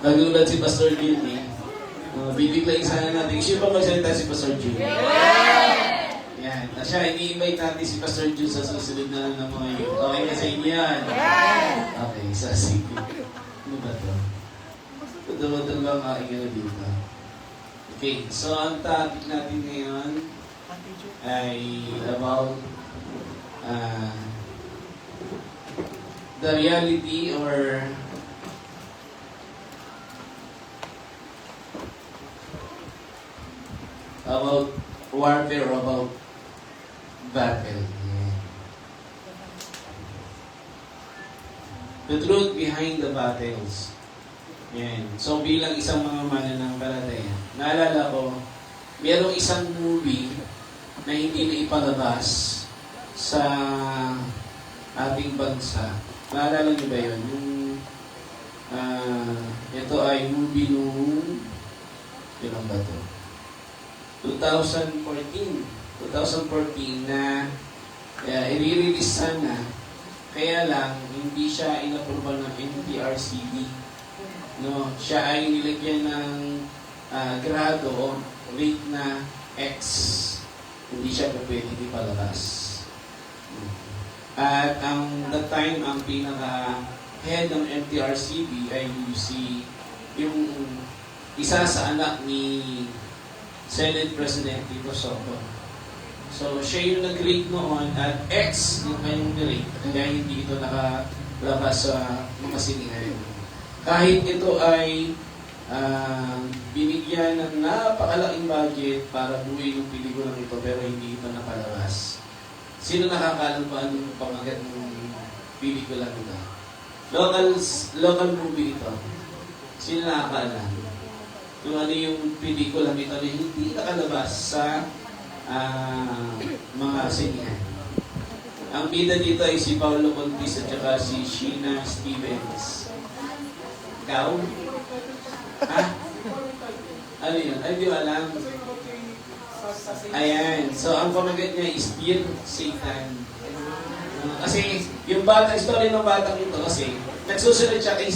Nagulat si Pastor Jun eh. Bibiglayin sana natin. Siya pa magsalita si Pastor Jun. Yan. Siya, ini-invite natin si Pastor Jun sa susunod na lang ng mga yun. Okay na sa inyo yan? Okay, sa sige. Ano ba ito? Ito lang aking ano dito. Okay, so ang topic natin ngayon ay about the reality or about warfare, about battle. Yeah. The truth behind the battles. Yan. So bilang isang mga mananampalataya, naalala ko, mayroong isang movie na hindi na ipalabas sa ating bansa. Naalala niyo ba yun? Ito ay movie nung ilang ba ito? 2014 na i-release sana. Kaya lang, hindi siya inapproval ng NTRCB. No, siya ay nilagyan ng grado o rate na X. Hindi siya pwede ipalabas. At that time, ang pinaka-head ng NTRCB ay yung isa sa anak ni Senate President Tito Soto. So, siya yung nag-rate noon at X yung kanyang rate. Kaya hindi ito nakalabas sa mga sinihan. Kahit ito ay binigyan ng napakalaking budget para buuin yung pelikulang ito pero hindi ito napalabas. Sino nakakaalam pa anong pamagat ng pelikulang ito? Local movie ito. Sino nakakaalam? Kung ano yung pelikulang ito na hindi nakalabas sa mga sinihan. Ang bida dito ay si Paulo Contis at saka si Sheena Stevens. Ikaw? Ha? Ano yun? Ay, di alam. Ayan. So, ang pamagat niya is Dear Satan. Kasi, yung story ng batang ito kasi, nagsusunod siya kay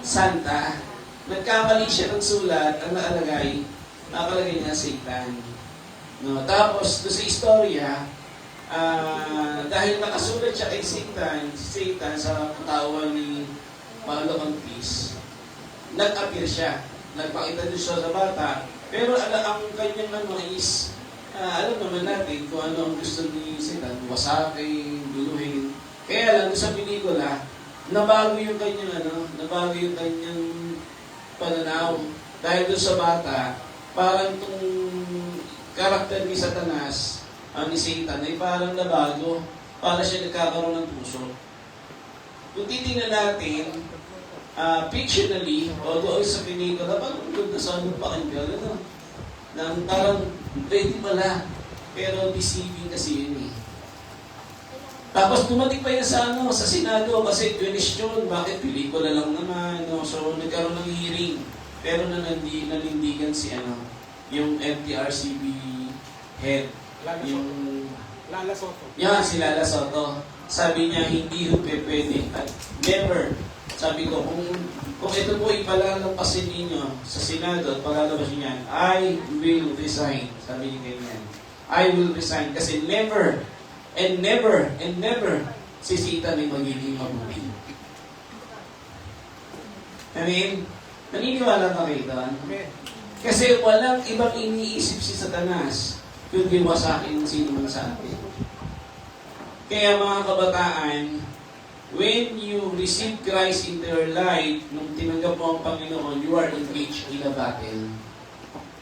Santa. Nagkamali siya ng sulat, ang nakalagay niya Satan. No, tapos, doon sa istorya, dahil nakasulat siya kay Satan sa katawan ni Paulo Contis, nag-appear siya. Nagpakita doon siya sa bata. Pero ang kanyang is, alam naman natin kung ano ang gusto ni Satan, wasakin, guluhin. Kaya lang, sa pelikula, nabago yung kanyang pananaw. Dahil doon sa bata, parang itong karakter ni Satanas, ni Satan, ay parang nabago. Para siya nagkakaroon ng puso. Kung titingnan natin, fictionally, o doon sa pelikula, parang ganda sa ano pa kayo, ano? Na parang pwede pala, pero deceiving kasi yun eh. Tapos dumating pa yan sa Senado kasi question, bakit pelikula lang naman, no? So nagkaroon ng hearing, pero nanindigan si yung NTRCB head, yung Lala Soto. Yeah, si Lala Soto. Sabi niya, hindi pwede at never. Sabi ko, kung ito po ipalalampasin ninyo sa Senado at paglalabas niyan, I will resign. Sabi niya ganyan. I will resign. Kasi never, and never, and never, si Satan ay magiging mabuti. I mean, naniniwala ka kayo doon? Kasi walang ibang iniisip si Satanas kundi wasakin ng sino man sa atin. Kaya mga kabataan, when you receive Christ into your life, nung tinanggap mo ang Panginoon, you are engaged in a battle.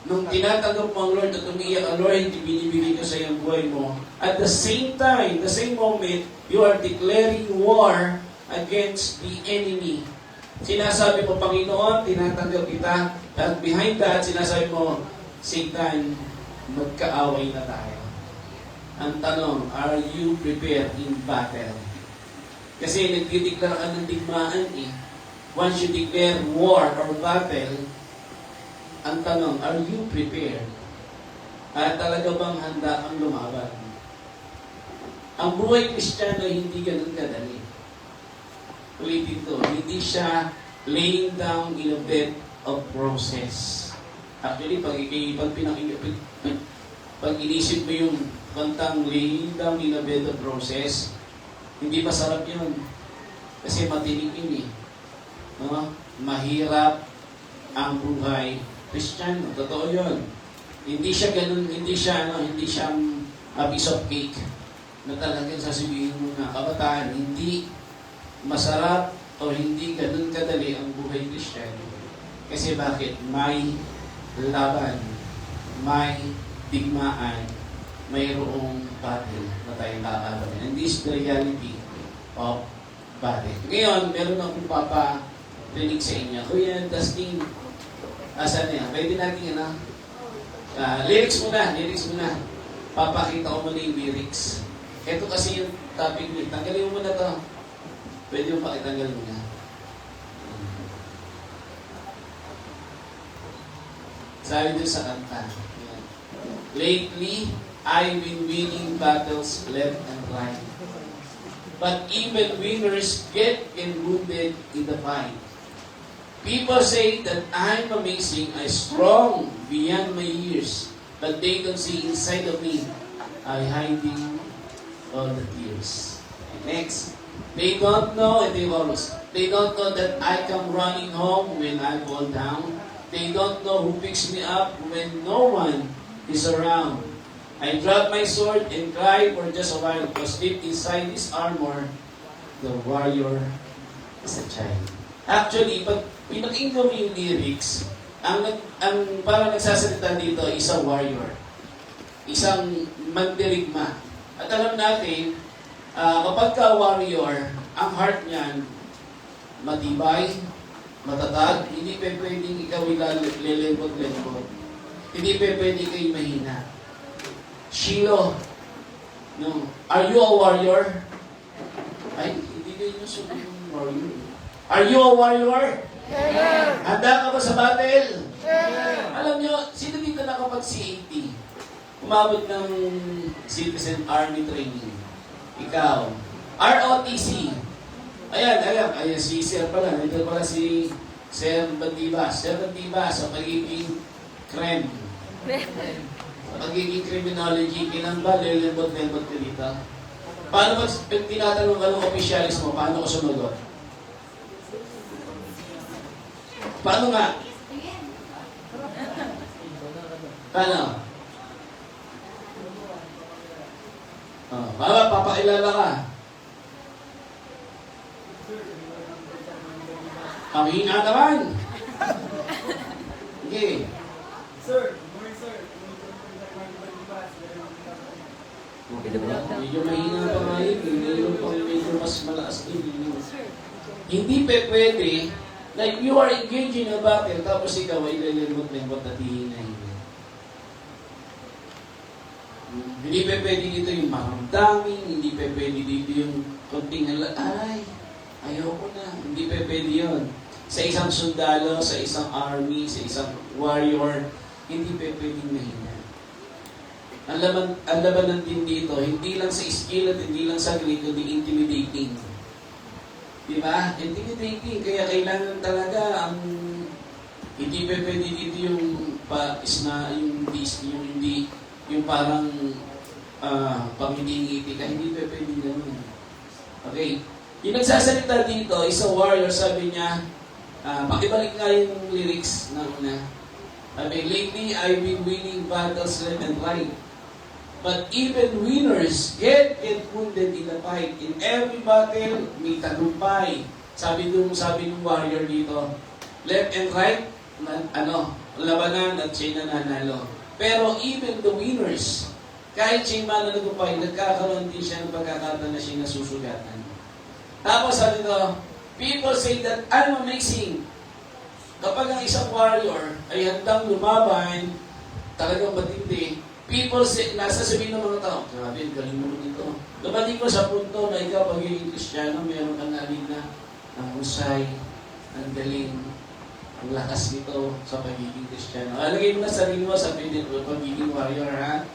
Nung tinatanggap mo ang Lord at umiiyak ang Lord, binibigay ko sa iyong buhay mo. At the same time, the same moment, you are declaring war against the enemy. Sinasabi mo, Panginoon, tinatanggap kita. At behind that, sinasabi mo, Satan, magkaaway na tayo. Ang tanong, are you prepared in battle? Kasi nagdideklara ka ng digmaan eh. Once you declare war or battle, ang tanong, are you prepared? At talaga bang handa kang lumaban? Ang buhay Kristiyano ay hindi ganun kadali. Ulitin to, hindi siya laying down in a bed of roses. Actually, pag inisip mo yung kantang laying down in a bed of roses, hindi masarap yun. Kasi matinig yun eh. No? Mahirap ang buhay Kristiyano. Totoo yun. Hindi siya ganun, hindi siya a piece of cake na talagang sasabihin mo na kabataan, hindi masarap o hindi ganun kadali ang buhay Kristiyano. Kasi bakit? May laban, may digmaan, mayroong battle na tayong kakaroon. And this is the reality of battle. Ngayon, meron akong paparinig sa inyo. Kuya, Dustin, asan niya? Pwede natin lyrics muna. Papakita ko muna yung lyrics. Ito kasi yung topic niya. Tanggalin mo muna to. Pwede mo pakitanggal muna. Sabi doon sa kanta. Lately, I've been winning battles left and right. But even winners get wounded in the fight. People say that I'm amazing, I'm strong beyond my years, but they don't see inside of me, I'm hiding all the tears. And next, they don't know, and they don't know that I come running home when I fall down. They don't know who picks me up when no one is around. I drop my sword and cry for just a while, because deep inside this armor, the warrior is a child. Actually, pag pinakinggan mo yung lyrics, ang parang nagsasalita dito, isang warrior. Isang mandirigma. At alam natin, kapag ka warrior, ang heart niyan, matibay, matatag, hindi pa pwedeng ikaw lelembot-lembot. Hindi pa pwedeng kayo mahina. Shilo, no. Are you a warrior? Ay, hindi kayo yung warrior. Are you a warrior? Yeah. Handa ka ba sa battle? Yeah. Alam nyo, sino dito nakapag-CAT? Umabot ng Citizen Army Training. Ikaw. ROTC. Ayan, si Sir pala. Nandito pala si Sir Bandibas. Sir Bandibas, sa pagiging crime. Sa pagiging criminology, kinamba, lelembot-lembot ka dito. Paano pag tinatanong ka ng officialis mo, paano ka sumagot? Paano nga? Paano? Papakilala ka. Ang hina naman. Okay. Sir, morning sir. Medyo mahina pa nga yun. Medyo mas malakas din. Hindi pa pwede. Like, you are engaging in a battle, tapos ikaw ay lelembot-lembot at hihinahin. Hindi pa pwede dito yung maramdaming, hindi pa pwede dito yung konting ay, ayoko na. Hindi pa pwede yun. Sa isang sundalo, sa isang army, sa isang warrior, hindi pa pwedeng mahina. Ang labanan din dito, hindi lang sa skill at hindi lang sa grade, kundi intimidating. Diba? Intimidating. Kaya kailangan talaga ang hindi pa pwede dito yung yung parang pangingiti ka. Hindi pa pwede ganun. Okay. Yung nagsasalita dito, isang warrior, sabi niya, pakibalik nga yung lyrics na una. Sabi, lately I've been winning battles left and right. But even winners get wounded in the fight. In every battle, may tagumpay. Sabi ng warrior dito, left and right, labanan at siya'y nananalo. Pero even the winners, kahit siya'y mananagumpay, nagkakaroon din siya ng pagkakataon na siya'y nasusugatan. Tapos sabi dito, people say that I'm amazing. Kapag ang isang warrior ay handang lumaban, talagang matindi, people say, nasasabihin ng mga tao, grabe, galing mo dito. Dumating ko sa punto na ikaw, pagiging Kristiyano, meron kang narin na ang husay, ang galing, ang lakas nito sa pagiging Kristiyano. Alagay mo na sarili mo sa pagiging warrior, ha?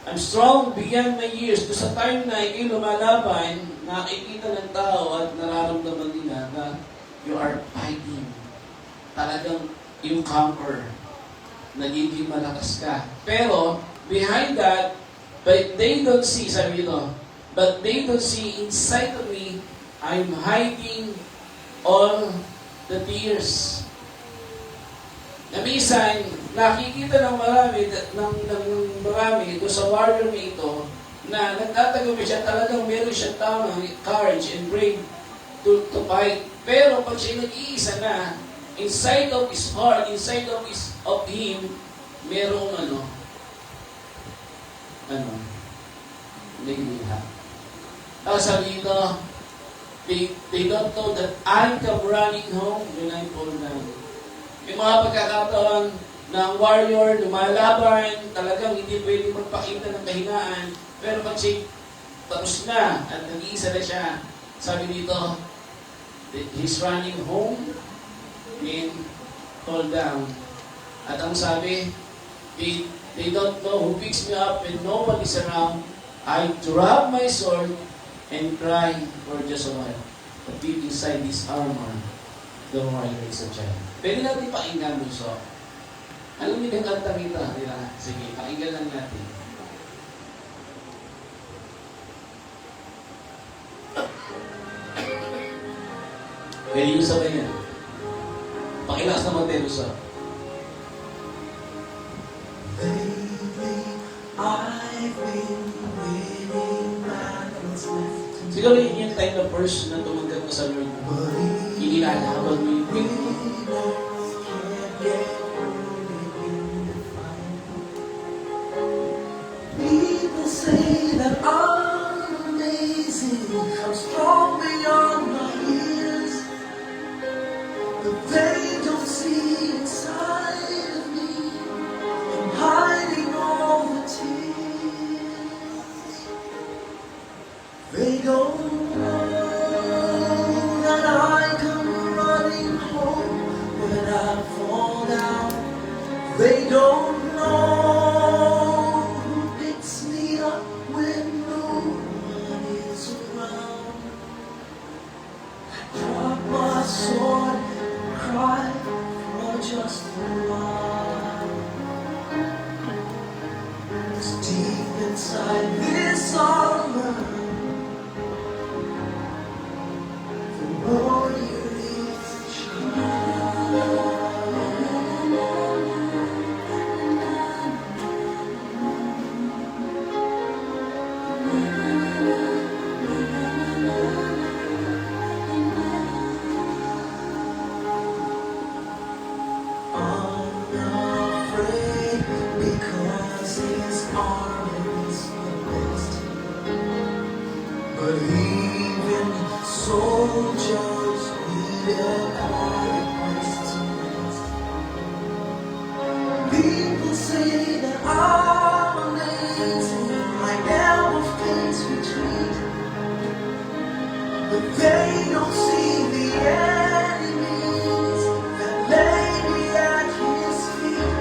I'm strong beyond my years. Doon sa time na ikay lumalaban, nakikita ng tao at nararamdaman nila na you are fighting. Talagang you conquer. Nagiging malakas ka. Pero, behind that, but they don't see, sabi dito, but they don't see inside of me, I'm hiding all the tears. Na minsan, nakikita ng marami, doon sa warrior na ito, na nagtatagumpay siya, talagang meron siyang tao ng courage and brave to fight. Pero pag siya nag-iisa na, inside of his heart, inside of him, merong nagliliha. Tapos sabi dito, they don't know that I come running home when I fall down. May mga pagkakataon na ang warrior, lumalaban, talagang hindi pwede magpakita ng kahinaan. Pero pag siya tapos na at nag-iisa na siya, sabi dito, he's running home and fall down. At ang sabi, they don't know who picks me up when nobody's around. I drop my sword and cry for just a while. But deep inside this armor, the warrior is a child. Pwede natin pakinggan mo so. Alam niyo yung kanta rito? Sige, pakinggan lang natin. Pwede yung sabay yan. Pakilakas naman tayo sa. Siguro yun yung time na first na tumanggap mo sa Lord. Inilalaban mo yung faith mo. People say that I'm amazing, I'm strong beyond my years, but they don't see inside of me, I'm hiding all the tears. They don't know that I come running home when I fall down. They don't know who picks me up when no one is around. I drop my sword and cry for just a while. 'Cause deep inside this armor, the warrior is a child. Unafraid because his armor is the best. But even soldiers need a quiet place to rest. People say that I'm amazing, I never face retreat, but they don't see the enemies that lay me at his feet.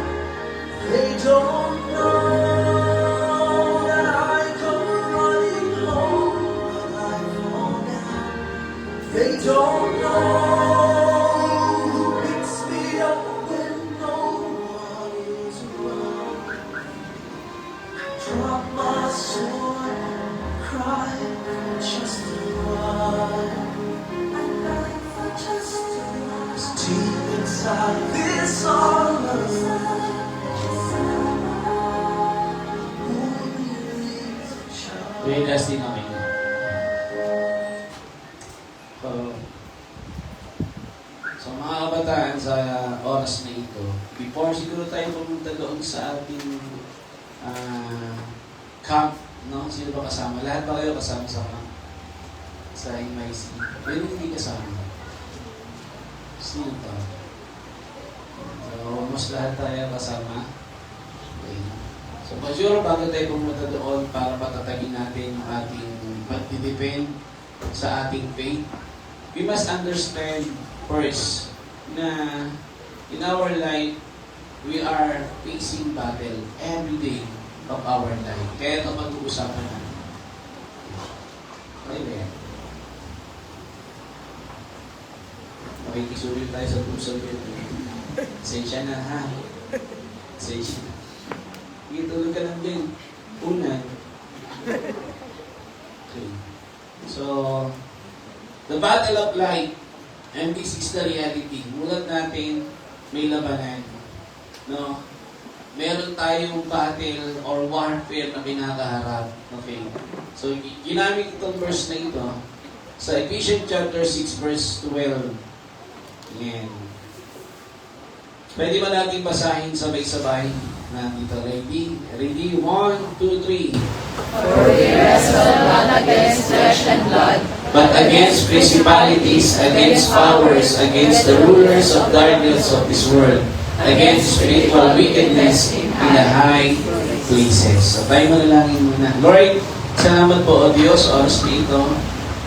They don't know that I come running home when I fall down. They don't know who picks me up when no one is around. I drop my sword and cry for just a while. Deep inside this armor, May last din namin. So mga kabataan sa oras na ito, before siguro tayo pumunta doon sa ating camp, no? Sino ba kasama? Lahat ba kayo kasama sa camp? Sa MIC? Pero hindi kasama. Sino ba? So almost lahat tayo kasama. Okay. So for sure, bago tayo pumunta doon para patatagin natin ang ating pagdidepend sa ating faith, we must understand first na in our life, we are facing battle every day of our life. Kaya ito mag-uusapan natin. Okay ba yan? makikisulit tayo sa pusong yun. Sensya na ha. Sensya na. Sige, tulog ka lang din. Unan. Okay. So, the battle of life, and this is the reality. Mulat natin, may labanan. No? Meron tayong battle or warfare na pinakaharap. Okay. So, ginamit itong verse na ito sa Ephesians chapter 6 verse 12. Yan. Pwede ba natin basahin sabay-sabay? Nandito, ready? Ready? 1, 2, 3. For we wrestle not against flesh and blood, But against principalities, against powers, against the rulers of darkness of this world, against spiritual wickedness in the high places. So tayo manalangin muna. Lord, salamat po o Diyos, oras na ito.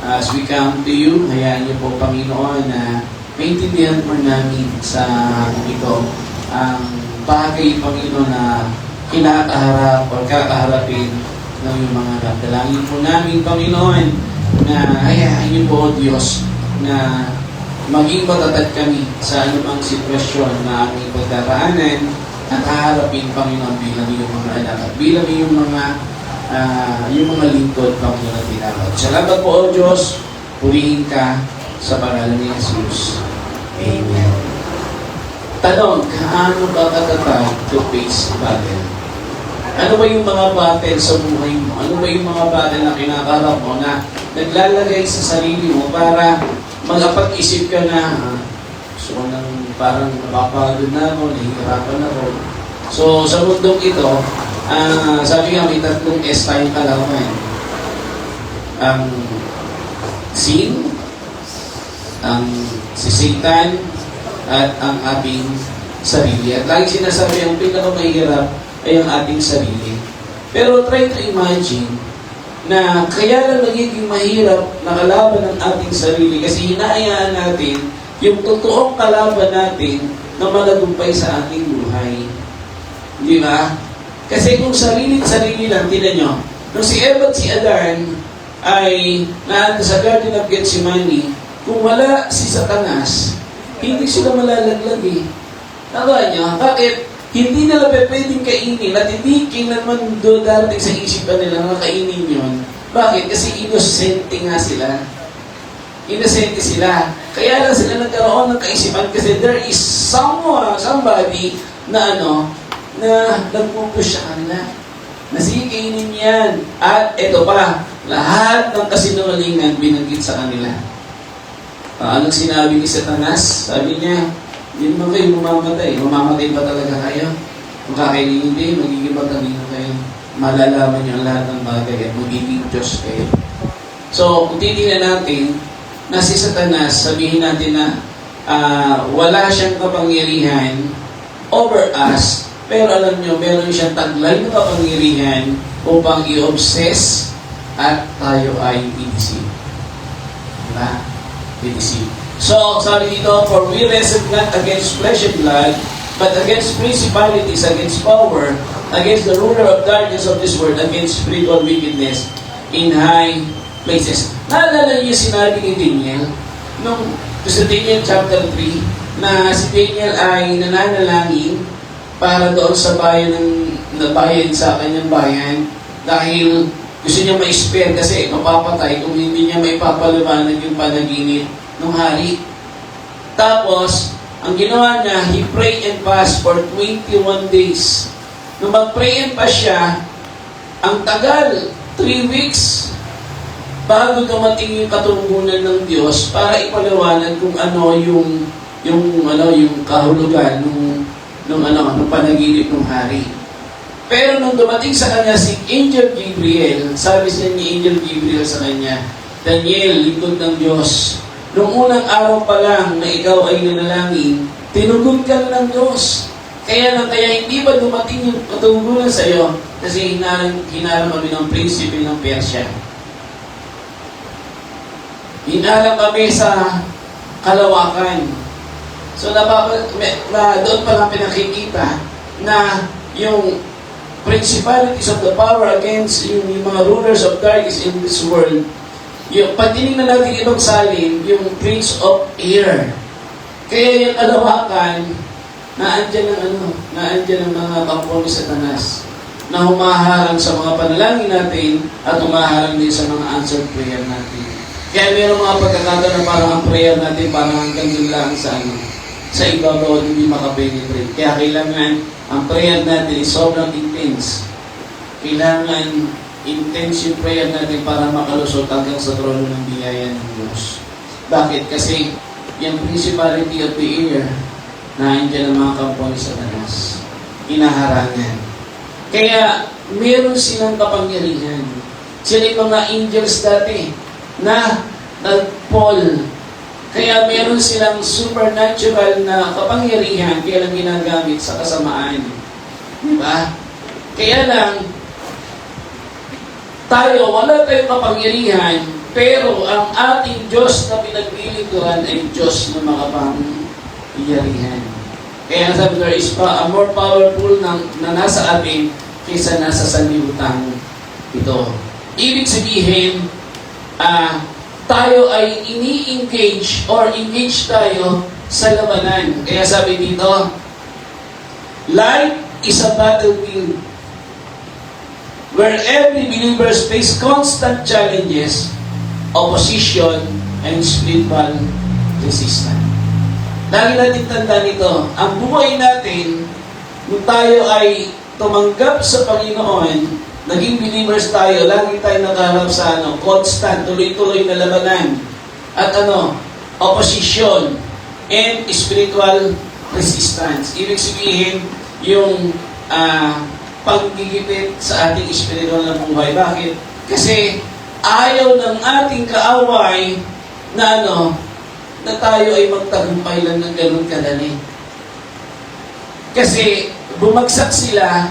As we come to you, hayaan niyo po Panginoon na maintindihan po namin sa ito ang bagay Panginoon na kinakaharap o kakaharapin ng yung mga dalangin po namin Panginoon na hayaan niyo po o Diyos na maging matatag kami sa anumang sitwasyon na aming pagdaraanan at haharapin, Panginoon, bilang iyong mga anak at bilang iyong mga lingkod, Panginoon, at tinawag. Salamat po, O Diyos. Purihin ka sa pangalan ni Jesus. Amen. Tanong, kaano ka katatag to face battle? Ano ba yung mga battle sa buhay mo? Ano ba yung mga battle na kinakarap mo na naglalagay sa sarili mo para magpag-isip ka na, so nang parang napapagod na ako, nahihirapan ako. So sa mundong ito, sabi nga may tatlong S tayong kalaman. Ang sin, ang si Satan, at ang ating sarili. At lagi sinasabi, ang pinakamahirap ay ang ating sarili. Pero try to imagine na kaya lang nagiging mahirap na kalaban ng ating sarili kasi hinahayaan natin yung totoong kalaban natin na malagumpay sa ating buhay. Di ba? Kasi kung sarili lang, tinan nyo, nung si Eva at si Adan ay naanda sa Garden of Gethsemane, kung wala si Satanas, hindi sila malalaglag eh. Tawa nyo, bakit? Hindi nila pwedeng kainin at hindi kailanman darating sa isipan nila na kainin yun. Bakit? Kasi inosente nga sila. Inosente sila. Kaya lang sila nagkaroon ng kaisipan kasi there is somebody na nagpupush sa kanila. Na sige, kainin yan. At ito pa, lahat ng kasinungalingan binanggit sa kanila. Anong sinabi ni Satanas? Sabi niya, hindi naman kayo mamamatay. Mamamatay ba talaga kayo? Kung kakainin hindi, magiging matalino kayo. Malalaman niyo ang lahat ng bagay at magiging Diyos kayo. So, kung titingnan natin, na si Satanas, sabihin natin na wala siyang kapangyarihan over us, pero alam niyo, meron siyang taglay na kapangyarihan upang i-obsess at tayo ay i-deceive. Diba? I-deceive. So, sabi dito, for we wrestle not against flesh and blood, but against principalities, against power, against the ruler of darkness of this world, against spiritual wickedness in high places. Naalala niyo sinabi ni Daniel, nung sa Daniel chapter 3, na si Daniel ay nananalangin para doon sa bayan bayan sa kanyang bayan dahil gusto niya ma-spare kasi mapapatay kung hindi niya maipapaliwanag yung panaginip ng hari. Tapos, ang ginawa niya, he prayed and fast for 21 days. Nung mag-pray and fast siya, ang tagal, 3 weeks, bago dumating yung katungkulan ng Diyos para ipaliwanag kung ano yung kahulugan ng panaginip ng hari. Pero nung dumating sa kanya si Angel Gabriel, sabi sa ni Angel Gabriel sa kanya, Daniel, lingkod ng Diyos, nung unang araw pa lang na ikaw ay nanalangin, tinugon ka na ng Diyos. Kaya hindi ba dumating yung katungkulan sa iyo? Kasi hinaram kami ng prinsipe ng Persya. Hinaram kami sa kalawakan. So doon pa lang pinakikita na yung principalities of the power against yung mga rulers of darkness in this world. Yung pag tinignan natin ibang salin, yung Prince of Air. Kaya yung kalawakan, naandyan ang mga kampo ni Satanas na humaharang sa mga panalangin natin at humaharang din sa mga answered prayer natin. Kaya mayroong mga pagkakataon na parang ang prayer natin parang hanggang dun lang sa ibabaw at hindi makapenetrate. Kaya kailangan ang prayer natin is sobrang intense. Kailangan intense yung prayer natin para makalusot hanggang sa trono ng biyaya ng Diyos. Bakit? Kasi yung principality of the air na andyan ang mga kampo ni Satanas. Inaharangan. Kaya meron silang kapangyarihan. Sila yung mga angels dati na nag-fall. Kaya meron silang supernatural na kapangyarihan kaya lang ginagamit sa kasamaan. Diba? Kaya lang, tayo, wala tayong kapangyarihan, pero ang ating Diyos na pinaglilingkuran ay Diyos na makapangyarihan. Kaya sabi, there is a more powerful na nasa atin kaysa nasa sanlibutan ito. Ibig sabihin, tayo ay ini-engage or engage tayo sa labanan. Kaya sabi dito, life is a battlefield where every believer face constant challenges, opposition, and spiritual resistance. Lagi natin tandaan ito, ang buhay natin, kung tayo ay tumanggap sa Panginoon, naging believers tayo, lagi tayo nakaharap sa constant, tuloy-tuloy na labanan. At opposition and spiritual resistance. Ibig sabihin, yung panggigipit sa ating spiritual na buhay. Bakit? Kasi ayaw ng ating kaaway na na tayo ay magtagumpay lang ng ganun kadali. Kasi bumagsak sila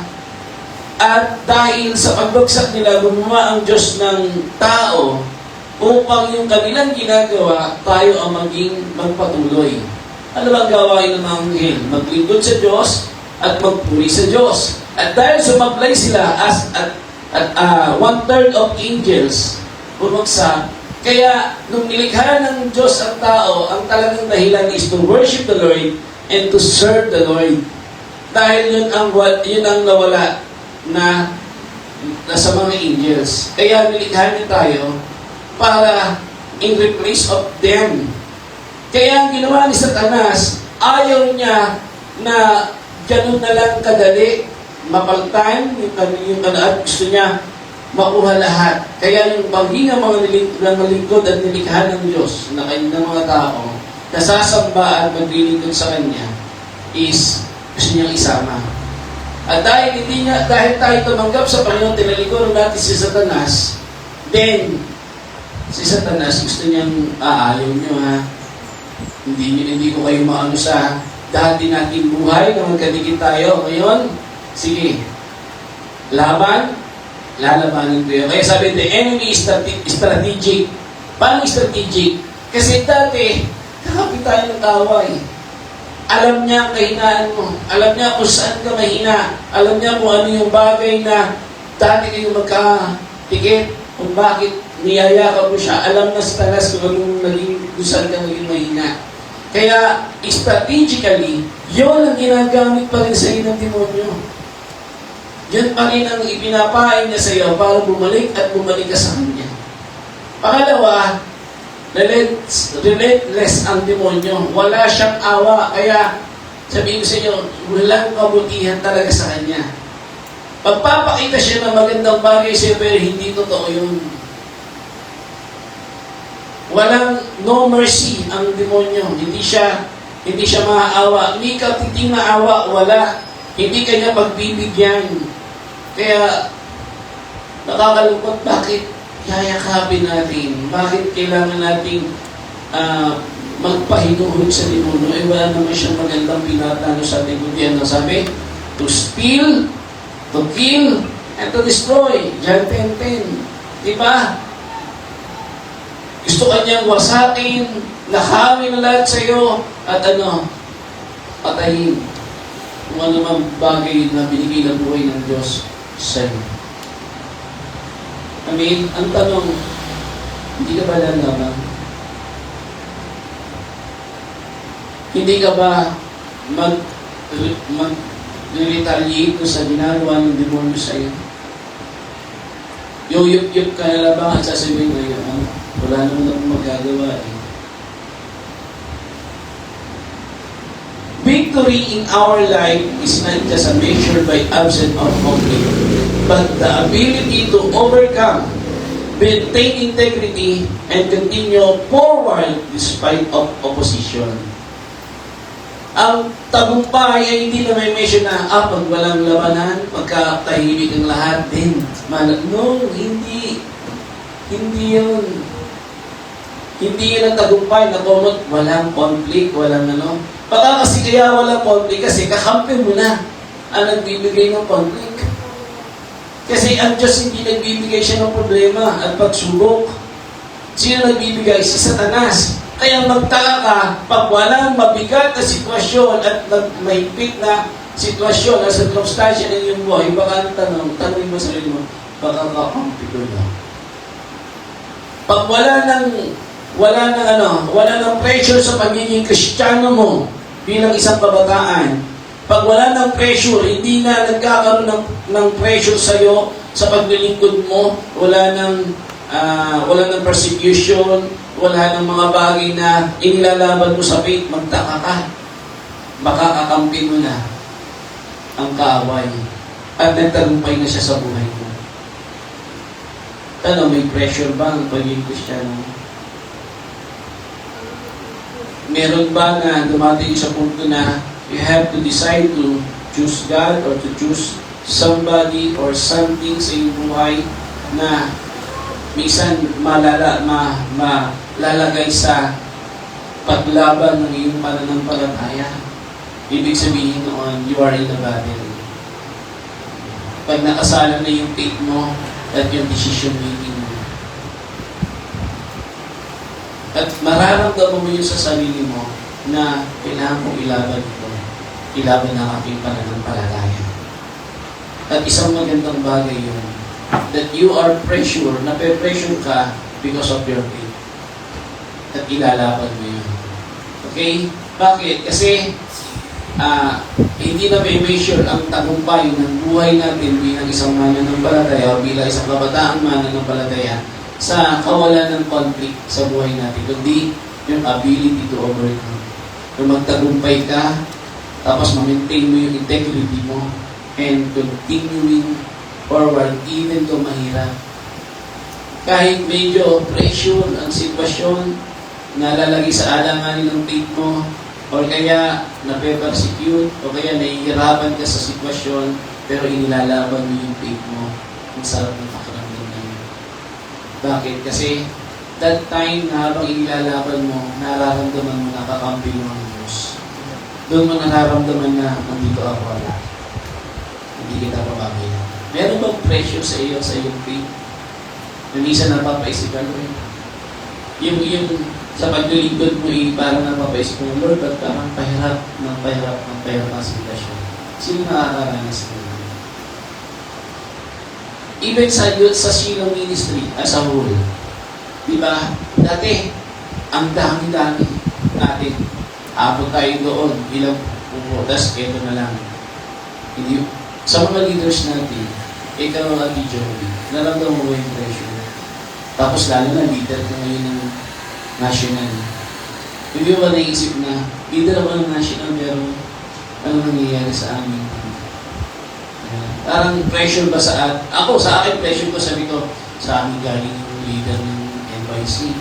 at dahil sa pagbagsak nila, gumawa ang Diyos ng tao upang yung kanilang ginagawa, tayo ang magpatuloy. Ano bang gawain ng mga anghel? Maglingkod sa Diyos at magpuri sa Diyos. At dahil sumablay sila at 1/3 of angels bumagsak, kaya nung nilikha ng Diyos ang tao, ang talagang dahilan is to worship the Lord and to serve the Lord. Dahil yun ang nawala na sa mga angels. Kaya nilikha niya tayo para in replace of them. Kaya ang ginawa ni Satanas, ayaw niya na ganun na lang kadali mapaltan, yung at gusto niya makuha lahat. Kaya yung paghinga mga nalingkod at nilikha ng Diyos na kanyang mga tao, nasasamba at maglilingkod sa Kanya, is gusto niyang isama. At dahil tayo tumanggap sa Panginoon, tinalikuran natin si Satanas, then, si Satanas gusto niyang, ayaw niyo ha, hindi ko kayo maano sa dati nating buhay na magkadikit tayo. Ngayon, sige, lalabanin ko yun. Kaya sabi, the enemy is strategic. Paano strategic? Kasi dati, kakapit tayo ng kaway. Alam niya ang kahinaan mo. Alam niya kung saan ka mahina. Alam niya kung ano yung bagay na dati kayo magkatikit, kung bakit niyayakap mo siya. Alam na sa talas kung saan ka naging mahina. Kaya, strategically, yun ang ginagamit pa rin sa iyo ng demonyo. Yan pa rin ang ipinapain niya sa iyo para bumalik at bumalik ka sa Kanya. Pangalawa, relentless ang demonyo. Wala siyang awa. Kaya, sabihin ko sa inyo, walang kabutihan talaga sa Kanya. Pagpapakita siya ng magandang bagay sa iyo, pero hindi totoo yun. Walang no mercy ang demonyo. Hindi siya maaawa. Hindi ka titing maawa. Wala. Hindi kanya pagbibigyan. Kaya, nakakalungkot, bakit yayakapin natin? Bakit kailangan natin magpahinuhod sa demonyo? Wala naman siyang magandang pinatano sa ating kundi. Ano sabi? To steal, to kill, and to destroy. John 10:10. Diba? Gusto kanyang wasakin, nakawin na lahat sa iyo, at patayin. Kung ano mang bagay na binigay ng buhay ng Diyos sa iyo. Ang tanong, hindi ka ba lalaban? Hindi ka ba mag-retaliate sa ginagawa ng demonyo sa iyo? Yuyup-yup ka na labang at sasabihin ngayon, wala naman akong magagawa eh. Victory in our life is not just a measure by absence of conflict, but the ability to overcome, maintain integrity, and continue forward despite of opposition. Ang tagumpay ay hindi na may measure na, pag walang labanan, pagkatahimik ang lahat din. No, hindi. Hindi yun. Hindi yun ang tagumpay na kumot, walang conflict, walang ano. Baka kasi kaya walang conflict kasi kakampi mo na ang nagbibigay ng conflict. Kasi ang Diyos hindi nagbibigay siya ng problema at pagsubok. Sino nagbibigay? Si Satanas. Kaya magtaka ka, pag walang mabigat na sitwasyon at mahigpit na sitwasyon na circumstansya ng iyong buhay, baka tanongin mo sa sarili mo, baka kakampi ko na. Pag wala ng pressure sa pagiging Kristiyano mo bilang isang kabataan, pag wala ng pressure, hindi na nagkakaroon ng pressure sa iyo sa paglilingkod mo, wala ng persecution, wala ng mga bagay na inilalaban mo sa faith, magtaka ka. Baka kakampi mo na ang kaaway at nagtagumpay na siya sa buhay mo. May pressure ba ang pagiging Kristiyano? Meron ba na dumating sa punto na you have to decide to choose God or to choose somebody or something sa iyong buhay na minsan malalagay sa paglaban ng iyong pananampalataya? Ibig sabihin noon, you are in a battle. Pag nakasalang na yung faith mo at yung decision making mo. At mararamdaman mo yun sa sarili mo na kailangan mong ilaban ito. Ilaban ang aking pananampalataya. At isang magandang bagay yun, that you are pressure, nape-pressure ka because of your faith. At ilalaban mo yun. Okay? Bakit? Kasi hindi na may measure ang tagumpay ng buhay natin bilang isang mananampalataya o bilang isang kabataang mananampalataya sa kawalan ng conflict sa buhay natin, kundi yung ability to overcome. Kung magtagumpay ka, tapos ma-maintain mo yung integrity mo, and continuing forward even to mahirap. Kahit medyo pressure ang sitwasyon na lalagay sa alanganin ng faith mo, o kaya nape-persecute, o kaya nahihirapan ka sa sitwasyon, pero inilalaban mo yung faith mo. Ang sarap ng pakiramdam na yun. Bakit? Kasi that time na habang inilalaban mo, nararamdaman mo na kakampi mo ang Diyos. Doon mo nararamdaman na nandito ako wala. Hindi kita pababayaan. Meron bang pressure sa iyo, sa iyong faith? Na minsan napapaisipan mo yun. Yung sa paglilingkod mo parang napapaisip mo, Lord, ba't parang pahirap ang sitwasyon? Sino nakakaranas mo? Even sa Silong Ministry as a whole, di ba? Dati, ang dami-dami natin. Abot tayo doon, ilang puputas, eto na lang. Hindi, sa mga leaders natin, ikaw ang Joey, naramdaman mo yung pressure. Tapos lalo na, leader ka ngayon ng national. Hindi mo ba naisip na, leader ako ng national, pero ano nangyayari sa amin? Parang pressure ba sa akin pressure ko, sabi ko, sa amin galing yung leader ng NYC.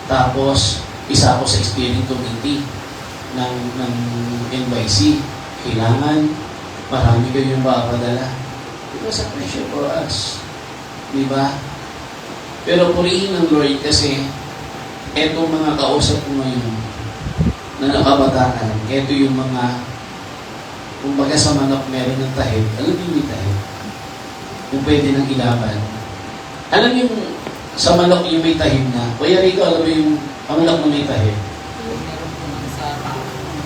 Tapos, isa ako sa steering committee ng NYC. Kailangan, marami kayong mapadala. It was a pressure for us. Diba? Pero purihin ng Lord kasi etong mga kausap ko ngayon na nakabataan, eto yung mga kumbaga sa manok meron ng tahid. Alam niyo yung tahid? Yung pwede nang ilaban. Alam yung sa manok yung may tahid na. Kuya Rico, alam mo yung manok na may tahid?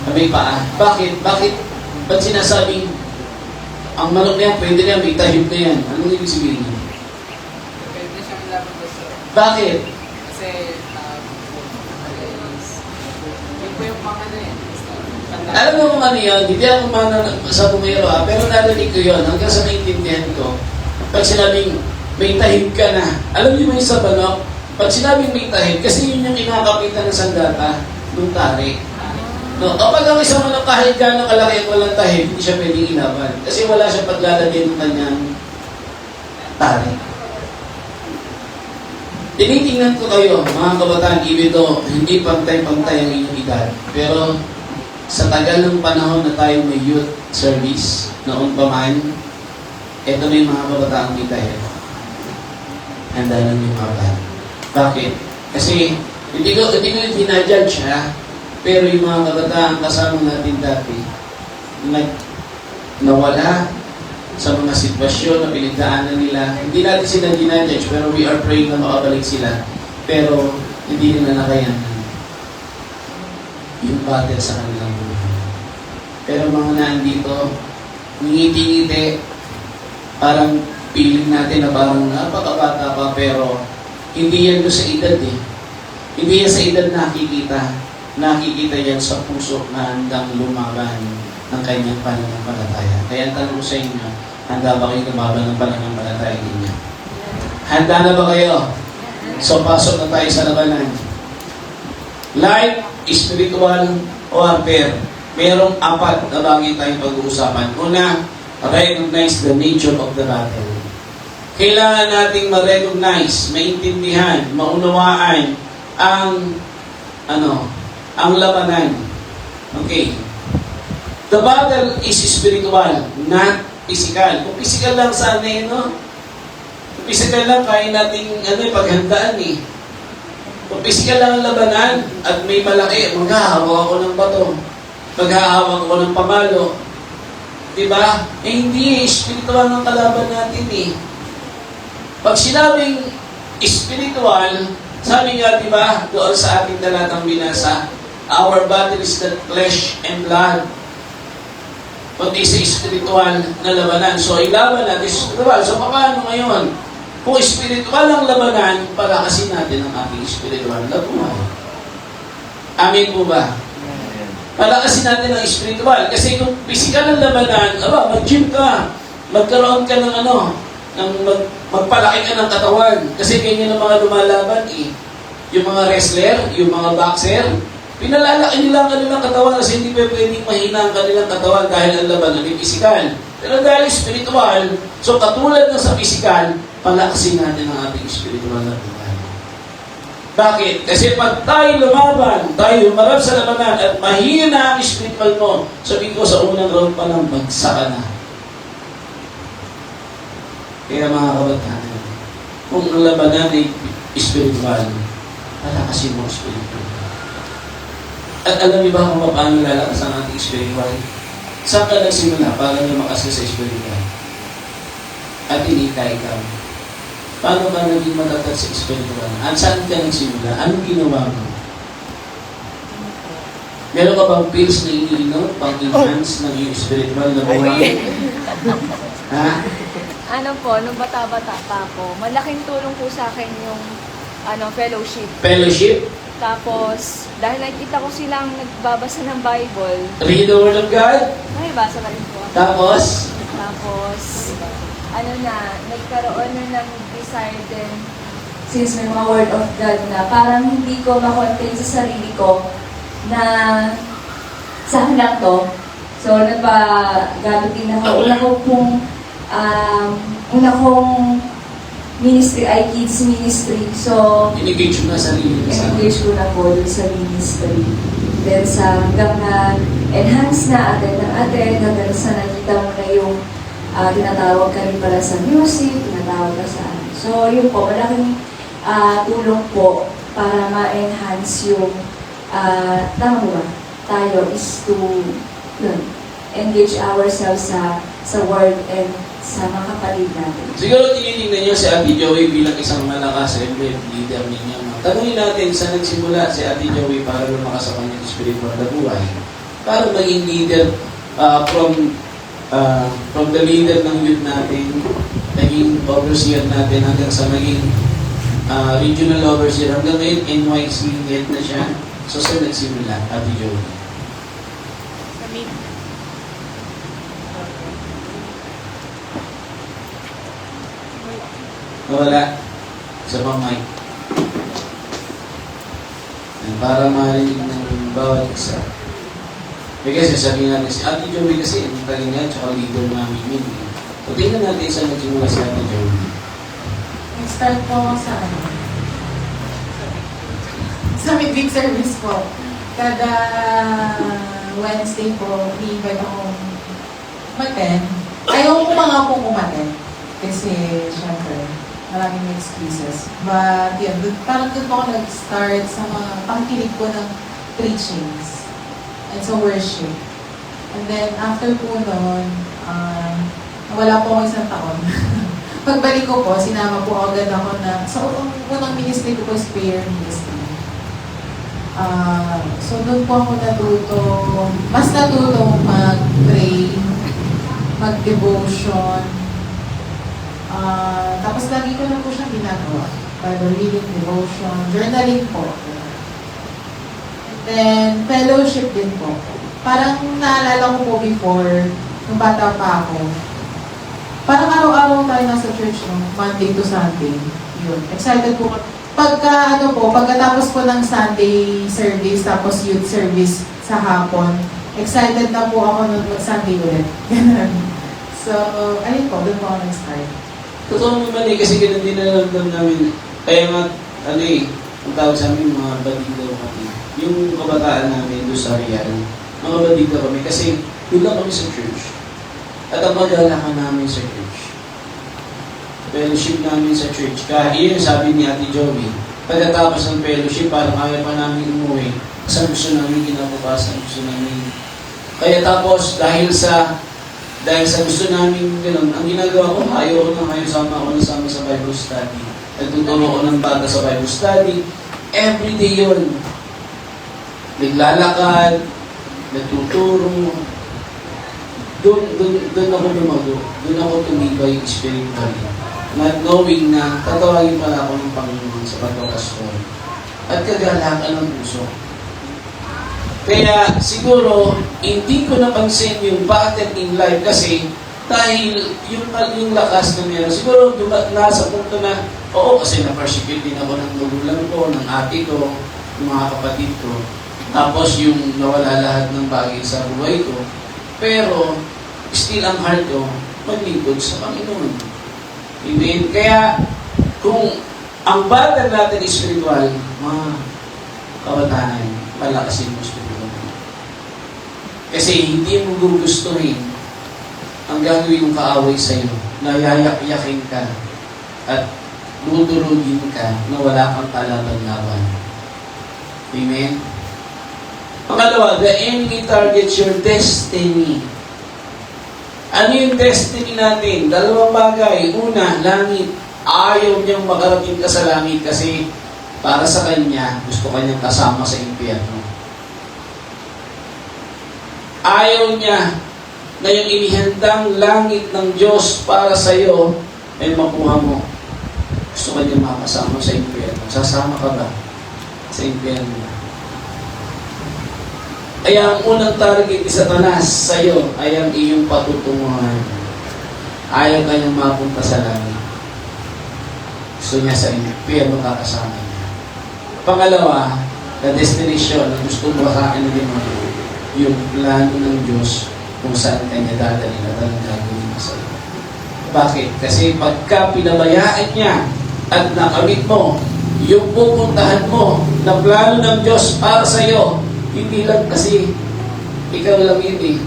Na may paa. Bakit? Ba't sinasabing ang manok na yan, pwede na yan, may tahid na yan. Anong ibig sabihin niya? Pwede siyang ilaban ko, sir. Bakit? Kasi, yun po yung mga na yan. Alam mo kung ano yun, hindi ako mana sa bumero pero narinig ko yun hanggang sa maintindihan ko. Pag sinabing may tahib ka na, alam niyo mo yung sa banok, pag sinabing may tahib, kasi yun yung kinakapitan ng sandata, nung tari. No, kapag ang isang manok kahit gano'ng kalaki at walang tahib, hindi siya pwedeng ilaban. Kasi wala siya paglalagay ng kanyang tari. Tinitingnan ko kayo, mga kabataan, ibito, hindi pantay-pantay ang inyong edad. Pero sa tagal ng panahon na tayo may youth service, noon pa man, ito na yung mga kabataang detail. Handa lang yung mga. Bakit? Kasi hindi ko dinajudge ha, pero yung mga kabataang kasama natin dati, nawala sa mga sitwasyon na pinagdaanan nila. Hindi natin sila dinajudge, pero we are praying na makabalik sila. Pero hindi nila nakayanan yung battle sa kanilang buhay. Pero mga nandito, ngiti-ngiti, parang feeling natin na parang napakabata pa, pero hindi yan doon sa edad eh. Hindi yan sa edad nakikita. Nakikita yan sa puso na handang lumaban ng kanyang pananampalataya. Kaya ang tanong ko sa inyo, handa ba kayo lumaban ng pananampalataya ninyo? Handa na ba kayo? So pasok na tayo sa labanan. Life, spiritual, warfare. Merong 4 na bagay tayong pag-uusapan. Una, recognize the nature of the battle. Kailangan nating ma-recognize, maintindihan, maunawaan ang labanan. Okay. The battle is spiritual, not physical. Kung physical lang sana no? Kung physical lang, kaya nating paghandaan eh. Kung physical lang ang labanan at may malaki, maghahawak ako ng bato. Maghahawak ako ng pamalo. Diba? Hindi spiritual ng kalaban natin eh. Pag sinabing spiritual, sabi nga diba, doon sa ating talatang binasa, our battle is not flesh and blood, kundi sa spiritual na labanan. So, ilaban natin spiritual. So, paano ngayon? Kung spiritual ang labanan, palakasin natin ang ating spiritual na buhay. Amin po ba? Palakasin natin ang spiritual. Kasi kung physical ang labanan, mag-gym ka, magkaroon ka ng magpalaki ka ng katawan. Kasi ganyan ang mga lumalaban eh. Yung mga wrestler, yung mga boxer, pinalalaki nila ang kanilang katawan kasi hindi pa pwedeng mahina ang kanilang katawan dahil ang labanan ay physical. Pero dahil spiritual, so katulad ng sa physical, palakasin natin ang ating spiritual na buhay. Bakit? Kasi pag tayo lumaban, tayo humarap sa labanan at mahina ang spiritual mo, sabihin ko sa unang round pa lang, bagsak ka na. Kaya mga kabataan, kung ang labanan ay spiritual, palakasin mo ang spiritual. At alam niyo ba kung paano lalakas ang ating spiritual? Saan ka nagsimula para lumakas ka sa spiritual? At inika ikaw. Paano ka naging matatag sa spiritual? At saan ka nagsimula? Anong ginawa mo? Meron ka bang pills na iniinom pang-enhance ng iyong spiritual na buhay? Ha? Ano po, nung bata-bata pa ako, malaking tulong po sa akin yung fellowship. Fellowship? Tapos, dahil nakikita ko silang nagbabasa ng Bible, Read the Word of God? ay, basa na rin po. Tapos? Tapos, nagkaroon na ng desire din, since may mga Word of God na, parang hindi ko makontain sa sarili ko na sa akin lang to. So, nagpa-gamit din ako. Una kong ministry ay kids ministry. So, In-engage mo na sarili mo sa engage ko na po dun sa ministry. Then sa hanggang na enhance na atin, hanggang sa nakita mo na yung tinatawag ka rin pala sa music, tinatawag ka sa so, yun po, malaking tulong po para ma-enhance yung tama ba? Tayo is to engage ourselves sa word and sa mga kapatid natin. Siguro tinitingnan niyo si Ate Joey bilang isang malakas leader ninyo. Tanungin natin saan nagsimula si Ate Joey para lumakas sa kanyang spiritual na buhay. Para maging leader from the leader ng youth natin, naging overseer natin hanggang sa maging regional overseer. Hanggang ngayon, NYC head na siya. So saan nagsimula, Ate Joey? Nawala. Sa pang mic. Yan, para marinig ng bawat isa. Kasi sasabihin natin si Ate Joey kasi ang talinga tsaka leader namin yun. So tingnan natin isang nagsimula si Ate Joey. Nag-start po ako sa ano? Sa midweek service po. Kada Wednesday po, i-invite akong umaten. Ayaw ko mga pong umaten. Kasi, syempre, maraming excuses. But, yun, parang doon po ako nag-start sa mga pangkilig ko ng preachings and sa worship. And then, after po noon, wala po ako isang taon. Pagbalik ko po, sinama po agad ako na, sa unang ministry ko po is prayer ministry. So doon po ako mas natutong mag-pray, mag-devotion. Tapos lagi ko na po siyang ginagawa. Bible reading, devotion, journaling po. And then, fellowship din po. Parang naalala ko po before, nung bata pa ako, parang araw-araw tayo nasa church, no? Monday to Sunday. Yun. Excited po. Pagkatapos po ng Sunday service, tapos youth service sa hapon, excited na po ako nung Sunday ulit. So, ayun po, doon po ako nag-start. Totoo naman kasi ganun din nalaramdam namin. Kaya nga, ang tawag sa amin, mga bandito kami. Yung kabataan namin doon sa Real, mga bandito kami kasi doon lang kami sa church. At ang magalakan namin sa church. Fellowship namin sa church. Kaya yun sabi ni Ate Joey, pagkatapos ng fellowship, parang ayaw pa namin umuwi. Kasi gusto namin kinabukasan, gusto namin. Kaya tapos, dahil sa gusto namin gano'n, ang ginagawa ko, ayaw ko sama sa Bible study. Nagtuturo ko ng bata sa Bible study. Everyday yun. Naglalakad, nagtuturo. Doon ako lumago. Doon ako tumibay spiritually. Not knowing na tatawagin pala ako ng Panginoon sa pagkakastor. At kagalakan ng puso. Kaya siguro, hindi ko napansin yung battle in life kasi dahil yung lakas na meron. Siguro nasa punto na, oo kasi na-persecute din ako ng magulang ko, ng ate ko, ng mga kapatid ko. Tapos yung nawala lahat ng bagay sa buhay ko. Pero, still ang heart ko, maglingkod sa Panginoon. Amen? Kaya, kung ang battle natin is spiritual, mga kabataan, palakasin mo spiritual. Kasi hindi mo gugustuhin ang gagawin mong kaaway sa'yo, na yayak-yakin ka at dudurugin ka na wala kang kalaban-laban. Amen? Pangalawa, the enemy targets your destiny. Ano yung destiny natin? Dalawang bagay. Una, langit. Ayaw niyang makarating ka sa langit kasi para sa kanya, gusto kanyang kasama sa impyerno. Ayaw niya na yung inihandang langit ng Diyos para sa iyo ay makuha mo. Gusto kanyang makasama sa impyerno. Sasama ka ba sa impyerno? Kaya ang unang target ni Satanas sa iyo ay ang iyong patutunguhan. Ayaw kanyang mapunta sa langit. Gusto niya sa impyerno kakasama niya. Pangalawa, the destination na gusto mo sa akin na demonyo, yung plano ng Diyos kung saan kanya dadalhin at ang gagawin na sa iyo. Bakit? Kasi pagka pinabayaan niya at nakamit mo yung pupuntahan mo na plano ng Diyos para sa iyo, hindi lang kasi ikaw lang yun eh.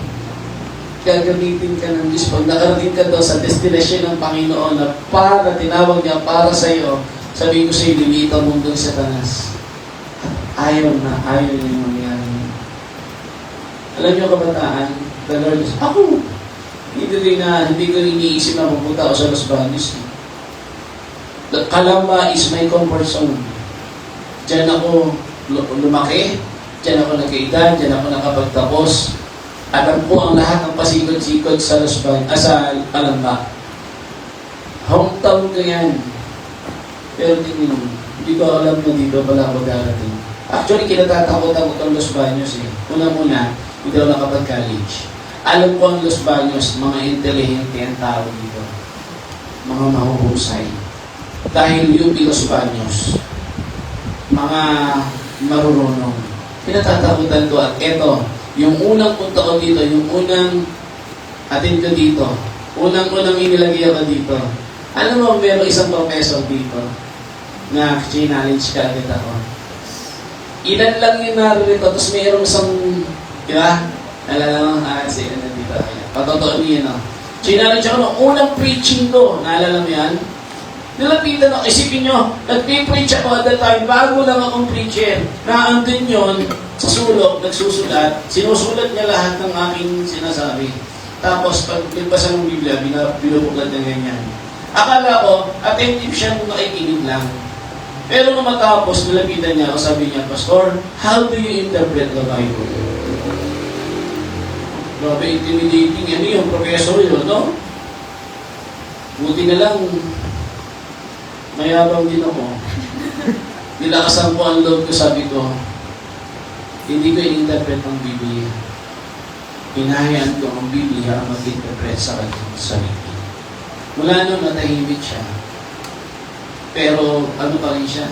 Gagamitin ka ng Diyos. Pag nakarating ka daw sa destination ng Panginoon na para tinawag niya para sa iyo, sabihin ko sa iyo, lilitan mo doon sa Satanas. Ayaw niya yung mangyari. Alam niyo kabataan, the Lord is, ako, hindi ko iniisip na pupunta ako sa Los Baños. Calamba is my comfort zone. Diyan ako lumaki, diyan ako nagkaedad, diyan ako nakapagtapos. Alam po ang lahat ng pasikot-sikot sa Los Baños, sa Calamba. Hometown ko yan. Pero hindi ko alam na dito pala ako darating. Actually, kinatatakot ako ng Los Baños eh. Una-una, Hindi ako nakapag-college. Alam ko ang Los Baños, mga intelihente ang tao dito. Mga mahuhusay. Dahil yung Los Baños, mga marurunong. Pinatatakutan ko at eto, yung unang punta ko dito, yung unang atin ko dito, unang inilagay ako dito. Alam mo, meron isang professor dito na challenge ka agad ako. Ilan lang yung narito, tapos mayroong isang, di ba? Naalala mo, si ano dito. Patotoo niya, no? Challenge ako, no? Unang preaching ko, naalala mo yan? Nilapitan ako, isipin nyo, nag-preach ako at that time, bago lang akong preacher. Naandun yun, sa sulok, nagsusulat, sinusulat niya lahat ng aking sinasabi. Tapos, pag nagbasa ng Biblia, binubuklat niya ganyan. Akala ko, attentive siya kung nakikinig lang. Pero nung matapos, nilapitan niya ako, sabi niya, Pastor, how do you interpret the Bible? Grabe, intimidating. Ano yung professor yun, no? Buti na lang, mayabang din ako. Nilakasan ko ang loob ko, sabi ko, hindi ko in-interpret ang Biblia. Hinahayaan ko ang Biblia ang mag-interpret sa kanyang sarili. Mula noon, natahimik siya. Pero, ano pa rin siya?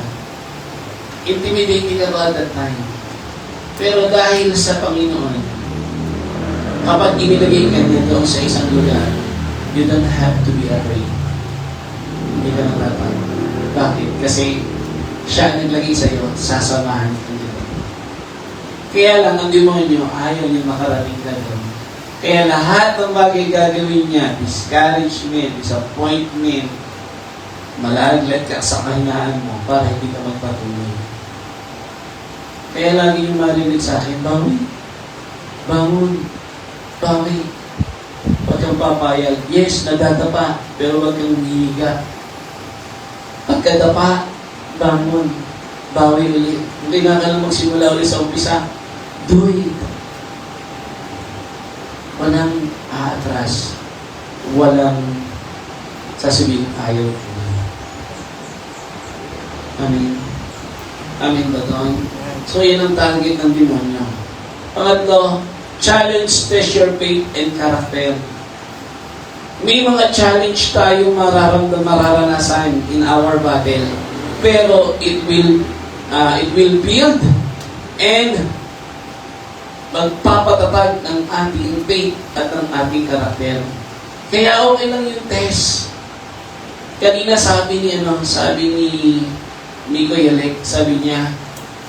Intimidating ako at that time. Pero dahil sa Panginoon, kapag inilagay ka niya doon sa isang lugar, you don't have to be afraid. Hindi ka nang dapat. Bakit? Kasi siya ang naglagay sa iyo, sasamahan ka dito. Kaya lang, ang demonyo, ayaw niya makarating ka doon. Kaya lahat ng bagay gagawin niya, discouragement, disappointment, malaglag ka sa kahinaan mo para hindi ka magpatuloy. Kaya lagi yung marinig sa akin, bangon, bangon, bangon. Huwag kang papayag. Yes, nadadapa, pero huwag kang humihiga. Pagkadapa, bangon, bawi ulit. Kung kailangan magsimula ulit sa umpisa, do it. Walang aatras. Walang sasabihin, ayaw ko na. Amen. Amen ba doon? So, yan ang target ng demonyo. Pangatlo, challenge, test your faith and character. May mga challenge tayo mararanasan in our battle. Pero it will build and magpapatatag ng ating faith at ng ating karakter. Kaya okay lang yung test. Kanina sabi ni Kuya Lek, sabi niya,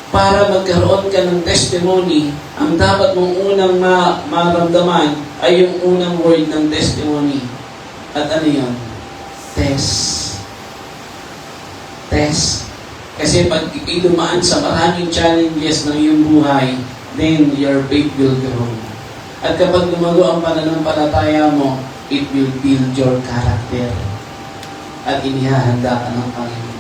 para magkaroon ka ng testimony, ang dapat mong unang maramdaman ay yung unang word ng testimony. At ano yun? Test. Test. Kasi pag dumaan sa maraming challenges ng iyong buhay, then your faith will grow. At kapag lumago ang pananampalataya mo, it will build your character. At inihahanda ka ng Panginoon.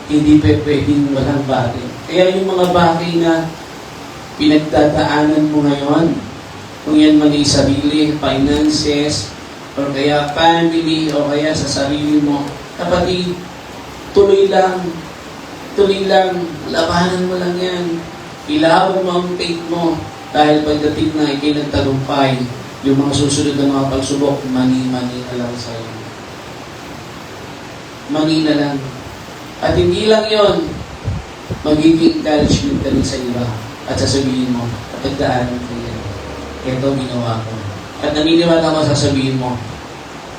Hindi pwedeng walang bagay. Kaya yung mga bagay na pinagdadaanan mo ngayon, kung yan man ay sarili, finances, o kaya family, o kaya sa sarili mo, kapatid, tuloy lang, labanan mo lang yan. Ilaban mo ang faith mo, dahil pagdating na ikinagtagumpay, yung mga susunod na mga pagsubok, mani na lang sa'yo. Mani na lang. At hindi lang yon, magiging encouragement ka rin sa iba. At sasabihin mo, pagdaanan ko yan. Ito ginawa ko. At naniniwala ko sasabihin mo,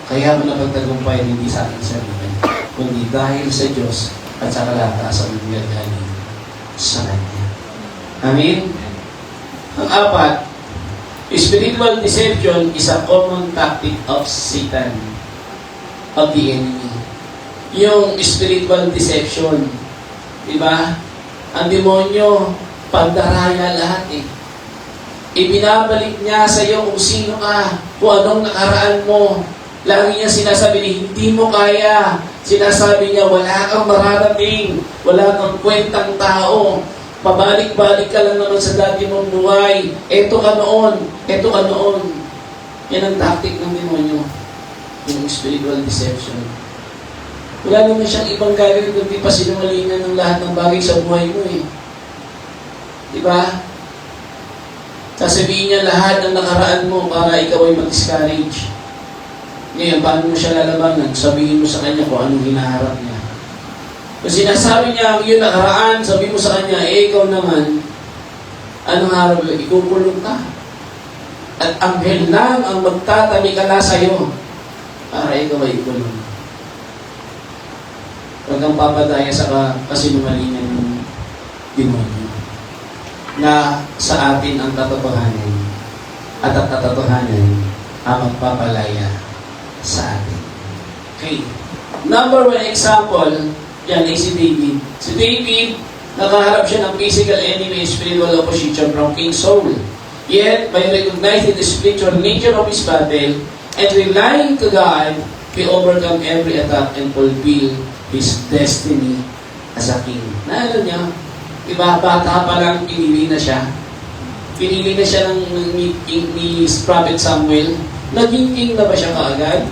kaya mo napagtagumpay hindi sa aking sarili, kundi dahil sa Diyos at sa kalakasan ng galing sa Kanya. Amen? Ang apat, spiritual deception is a common tactic of Satan, of the enemy. Yung spiritual deception, diba? Ang demonyo, pandaraya lahat eh. Ibinabalik niya sa iyo kung sino ka, kung anong nakaraan mo. Lagi niya sinasabi niya, hindi mo kaya. Sinasabi niya, wala kang mararating, wala kang kwentang tao. Pabalik-balik ka lang naman sa dati mong buhay. Eto ka noon. Yan ang tactic ng demonyo. Yung spiritual deception. Wala naman siyang ibang gagawin kundi pa sinungalingan ng lahat ng bagay sa buhay mo eh. Diba? Sasabihin niya lahat ng nakaraan mo para ikaw ay mag-discourage. Ngayon, paano mo siya lalabanan? Sabihin mo sa kanya kung anong hinaharap niya. Kung sinasabi niya ang iyong nakaraan, sabihin mo sa kanya, ikaw naman, anong harap mo? Ikukulong ka. At anghel lang ang magtatamikala sa'yo para ikaw ay ikulong. Huwag kang papadaya sa kasinungalingan ng demonyo na sa atin ang katotohanan at ang katotohanan ang magpapalaya sa atin. Okay. Number 1 example, yan ay si David. Si David, nakaharap siya ng physical enemy, spiritual opposition from King Saul. Yet, by recognizing the spiritual nature of his battle and relying to God, he overcome every attack and fulfill his destiny as a king. Naalala niya, diba, bata pa lang, pinili na siya. Pinili na siya ni Prophet Samuel. Naging king na ba siya kaagad?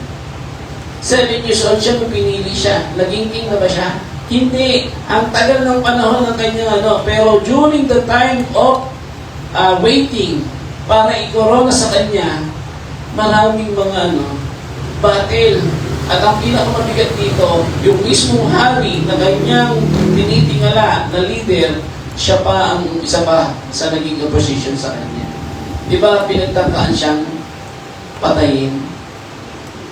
7 years old siya, pinili siya. Naging king na ba siya? Hindi. Ang tagal ng panahon ng kanyang pero during the time of waiting para ikorona sa kanya, maraming mga battle. At ang pinakamabigat dito, yung mismong hari na kanyang tinitingala na leader, siya pa ang isa pa sa naging opposition sa kanya. Di ba, pinagtakaan siyang patayin?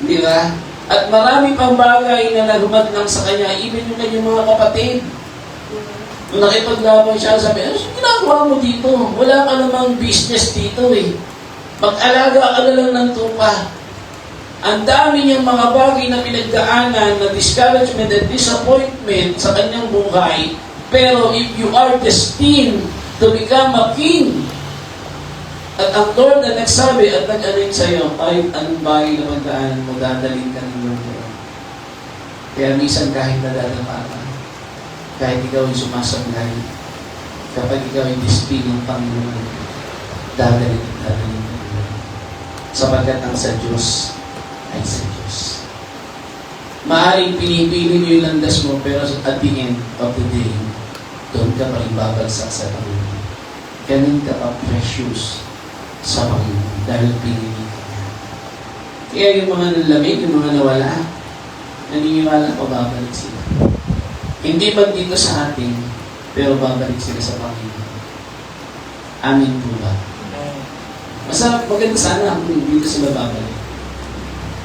Di ba? At marami pang bagay na naghumadlang sa kanya, even yung kanyang mga kapatid. Nung nakipaglaban siya, sabi, ano ginagawa mo dito? Wala ka namang business dito eh. Mag-alaga ka na lang ng tupa. Ang dami niyang mga bagay na pinagdaanan na discouragement and disappointment sa kanyang buhay. Pero if you are destined to become a king, at ang Lord na nagsabi at nag-anin sa'yo, kahit anong bagay na magdaanan mo, dadalhin ka ng Lord. Kaya minsan kahit nadadapa ka, kahit ikaw ay sumasablay, kapag ikaw ay destined ng Panginoon, dadalhin ka ng Lord. Sapagkat ang sa Diyos ay sa Diyos. Maaaring pinipili mo yung landas mo, pero at the end of the day, doon ka pa rin babagsak sa Panginoon. Ganun ka pa precious sa Panginoon dahil pinili ka niya. Kaya yung mga nalamig, yung mga nawala, naniniwala ko babalik sila. Hindi man dito sa atin, pero babalik sila sa Panginoon. Amin po ba? Masarap, maganda sana kung dito sila babalik.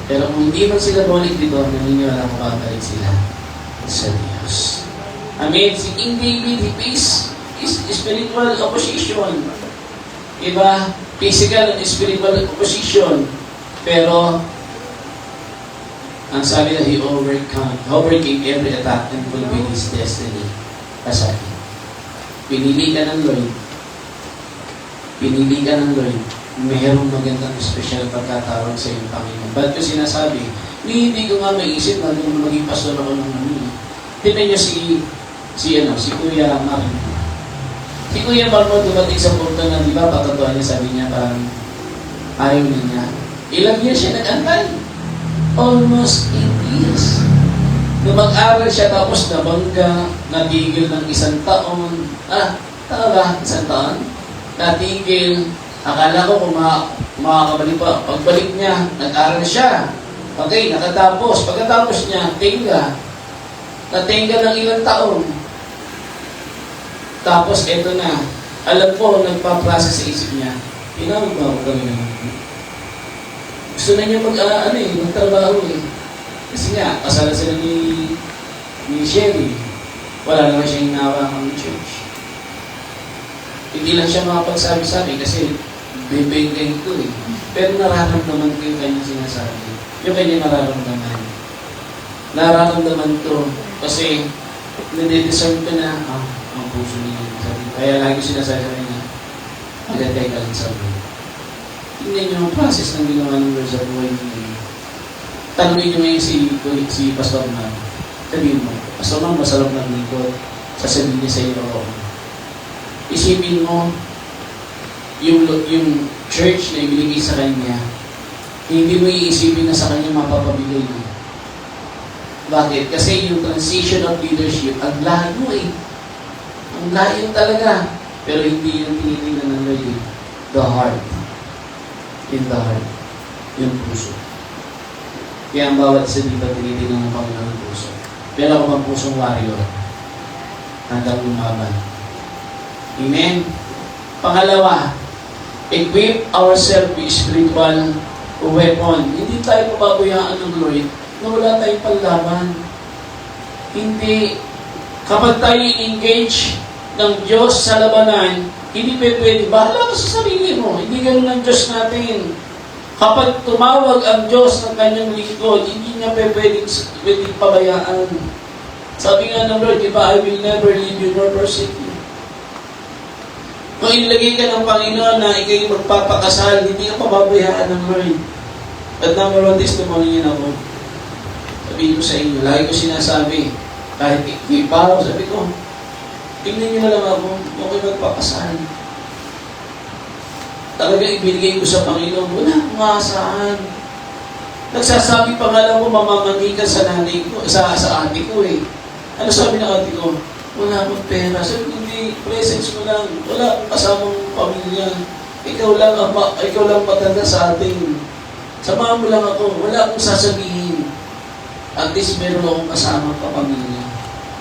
Pero kung hindi man sila bumalik dito, naniniwala ko babalik sila sa Diyos. Amen. Si King David, he faced spiritual opposition. Iba, physical and spiritual opposition. Pero, ang sabi na, he overcame every attack and fulfilled his destiny. Kasi, pinili ka ng Lord. Pinili ka ng Lord. Mayroong magandang special pagkatawag sa iyong Panginoon. Ba't ko sinasabi? Hindi ko nga maisip na nung maging pastor ako ng Tignan niyo si Kuya Marmo. Si Kuya Marmo dumating sa punto na, di ba, patatuan niya, sabi niya, parang ayaw niya. Ilang years siya nag-antay? Almost 8 years. Nung mag-aral siya, tapos nabangga, natigil ng 1 taon. Tama ba? 1 taon? Natigil. Akala ko kung makakabalik pa. Pagbalik niya, nag-aral siya. Okay, nakatapos. Pagkatapos niya, tenga. Natenga ng ilang taon. Tapos, eto na. Alam ko, nagpa-process sa isip niya. Tinawag ba ako kami naman? Gusto na niya magtrabaho eh. Kasi nga, kasala sila ni Sherry. Wala naman siya hinawakan ng church. Hindi lang siya makapagsabi-sabi kasi bebengay ito eh. Pero nararamdaman ko yung kanyang sinasabi. Yung kanyang nararamdaman. Nararamdaman to kasi nade-deserve ko na ang puso niya. Kaya lagi sinasabi sa kanya, magantay ka lang sa buhay. Tingnan niyo ang process ng ginawa ng Lord sa buhay niya. Tanungin niyo ngayon si Pastor Mar. Sabihin mo, Pastor Mar, masarap ng lingkod. Sasabihin niya sa iyo, isipin mo, yung church na ibinigay sa kanya, hindi mo iisipin na sa kanya mapapabigay mo. Bakit? Kasi yung transition of leadership, ang layo eh. Ang layo talaga. Pero hindi yung tinitingnan ng Lord eh. the heart. In the heart. Yung puso. Kaya ang bawat isa dito tinitingnan ng Panginoon ng puso. Pero ako ang pusong warrior. Handang lumaban. Amen? Pangalawa, equip ourselves with spiritual weapon. Hindi tayo pababayaan ng Lord na wala tayong panlaban. Hindi. Kapag tayo engage ng Diyos sa labanan, hindi pwede. Bahala ka sa sarili mo. Hindi ganun ang Diyos natin. Kapag tumawag ang Diyos ng kanyang lingkod, hindi niya pwedeng pabayaan. Sabi nga ng Lord, diba, I will never leave you nor forsake you. Kung inilagay ka ng Panginoon na ikay magpapakasal, hindi ka pababayaan ng Lord. At number one testimony niya ako. Sabihin ko sa inyo, lagi ko sinasabi, kahit ipaw, sabi ko, tingnan niyo na lang ako, okay magpapasal. Talaga ibinigay ko sa Panginoon, wala akong maasahan. Nagsasabi pa nga lang ko, mamamani ka sa nanay ko, sa ate ko eh. Ano sabi ng ate ko? Wala akong pera. Sabi ko, hindi, presence mo lang. Wala akong kasamang pamilya. Ikaw lang matanda sa atin. Samahan mo lang ako. Wala akong sasabihin. At least meron akong kasama pa pamilya.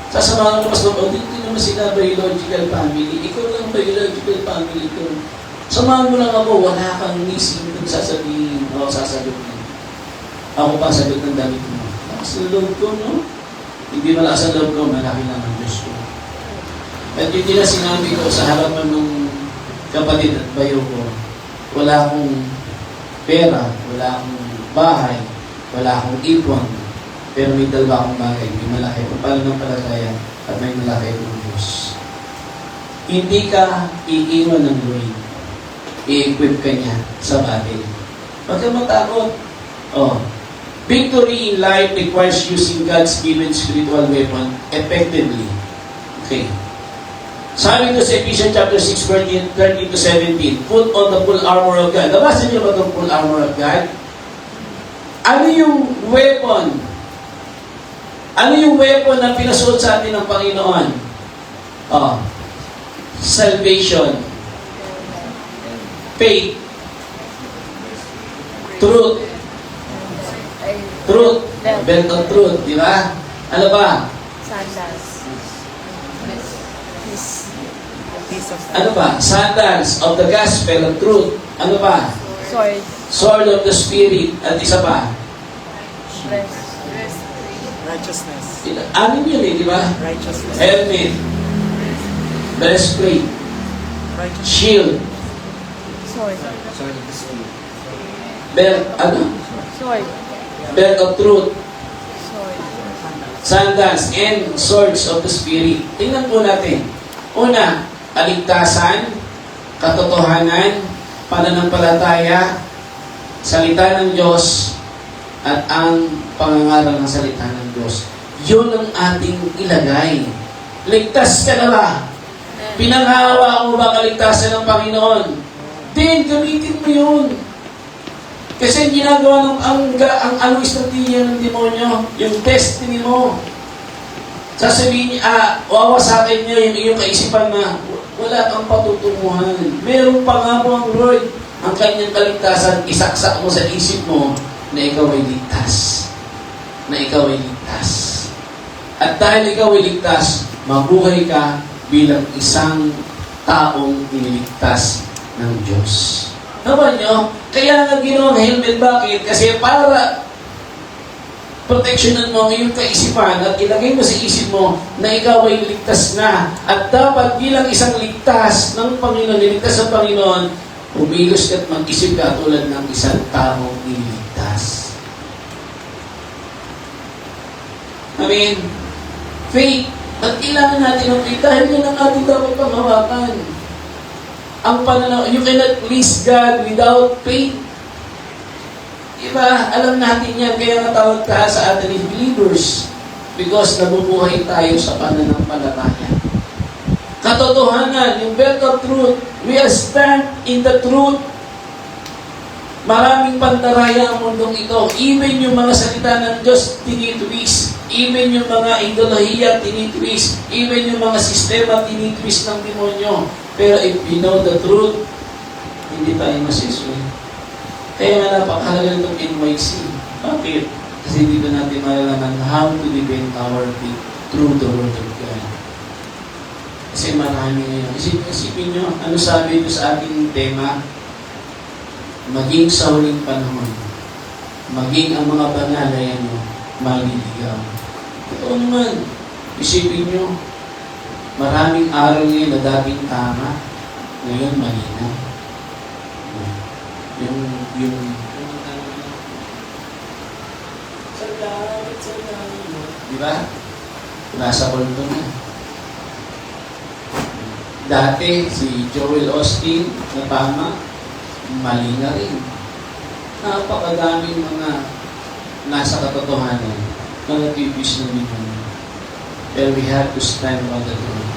Sasamahan ko mas doon, hindi naman sila biological family. Ikaw lang biological family ko. Samahan mo lang ako, wala kang missing kung sasabihin o sasabihin. Ako pa sagot ng damit mo. Lakas ng loob ko, no? Hindi malakas ang loob ko, malaki lang ang Diyos ko. At yun nila sinabi ko sa harapan ng kapatid at bayo ko, wala akong pera, wala akong bahay, wala akong ipon, pero may dalawa akong bagay, may malaki akong pananampalataya at may malaki akong Diyos. Hindi ka iiwan ng Lord. I-equip ka niya sa battle. Huwag kang matakot. Victory in life requires using God's given spiritual weapon effectively. Okay. Sabi ito sa Ephesians chapter 6, 13 to 17, put on the full armor of God. Nabasa niyo ba itong full armor of God? Ano yung weapon? Ano yung weapon na pinasuot sa atin ng Panginoon? Salvation. Faith. Truth. Truth. Belt of truth, di ba? Ano ba? Ano ba? Sandals of the gospel of truth. Ano ba? Sword of the Spirit. At isa pa? Righteousness. Anin yun di ba? Righteousness. Helmet. Breastplate. Shield. Belt, Belt of truth. Sandals and swords of the Spirit. Tingnan po natin. Una, kaligtasan, katotohanan, pananampalataya, salita ng Diyos, at ang pangangaral ng salita ng Diyos. Yun ang ating ilagay. Ligtas ka na ba? Pinanghawa mo ba kaligtasan ng Panginoon? Then, gamitin mo yun. Kasi ginagawa ng anong estrategiya ng demonyo, yung destiny mo. Sasabihin niya, wawasakin niya yung iyong kaisipan na wala kang patutunguhan. Meron pa nga po ang Lord, ang kanyang kaligtasan, isaksak mo sa isip mo na ikaw ay ligtas. Na ikaw ay ligtas. At dahil ikaw ay ligtas, mabuhay ka bilang isang taong iniligtas ng Diyos. Naman nyo, kaya nga ginawang helmet, bakit? Kasi para proteksyonan mo ang iyong kaisipan at ilagay mo sa isip mo na ikaw ay ligtas na. At dapat bilang isang ligtas ng Panginoon, niligtas ng Panginoon, umigos ka at mag-isip ka tulad ng isang taong iniligtas. Amen. Faith. At kailangan natin ng faith dahil yun ang ating dapat panghawakan. Ang pananaw, you cannot please God without faith. Diba? Alam natin yan, kaya natawag tayo sa atin as believers because nabubuhay tayo sa pananampalataya. Katotohanan, yung belt of truth, we are stand in the truth. Maraming pandaraya ang mundong ito. Even yung mga salita ng Diyos, tinitwist. Even yung mga idolohiya, tinitwist. Even yung mga sistema, tinitwist ng demonyo. Pero if you know the truth, hindi hindi tayo masisway. Kaya nga napakahalaga nitong NYC. Bakit? Kasi dito natin malalaman how to defend our faith through the Word of God. Kasi marami ngayon. Isipin nyo, ano sabi ito sa ating tema? Maging sa huling panahon, maging ang mga banal ay maliligaw. Totoo naman. Isipin nyo, maraming aral ngayon na dating tama, ngayon malinaw. Yung di ba? Nasa kulto na. Dati, si Joel Osteen na tama, mali na rin. Napakadaming mga nasa katotohanan na natipis na nito. Pero we have to stand on the truth.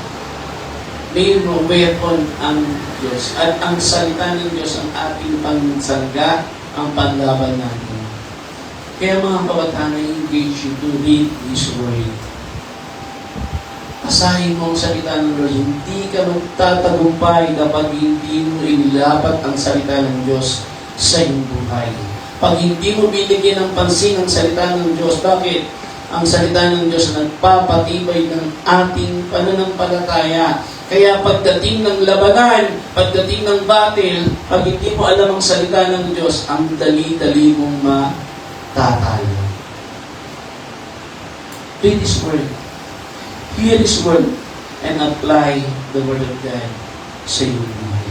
May weapon ang Diyos at ang salita ng Diyos ang ating pangsalga, ang panlaban natin. Kaya mga kabataan, engage you to read His Word. Asahin mo ang salita ng Lord. Hindi ka magtatagumpay kapag hindi mo inilapat ang salita ng Diyos sa iyong buhay. Pag hindi mo binigyan ng pansin ang salita ng Diyos, bakit? Ang salita ng Diyos nagpapatibay ng ating pananampalataya. Kaya pagdating ng labanan, pagdating ng battle, pag hindi mo alam ang salita ng Diyos, ang dali-dali mong matatalo. Read His Word. Hear His Word and apply the Word of God sa iyong buhay.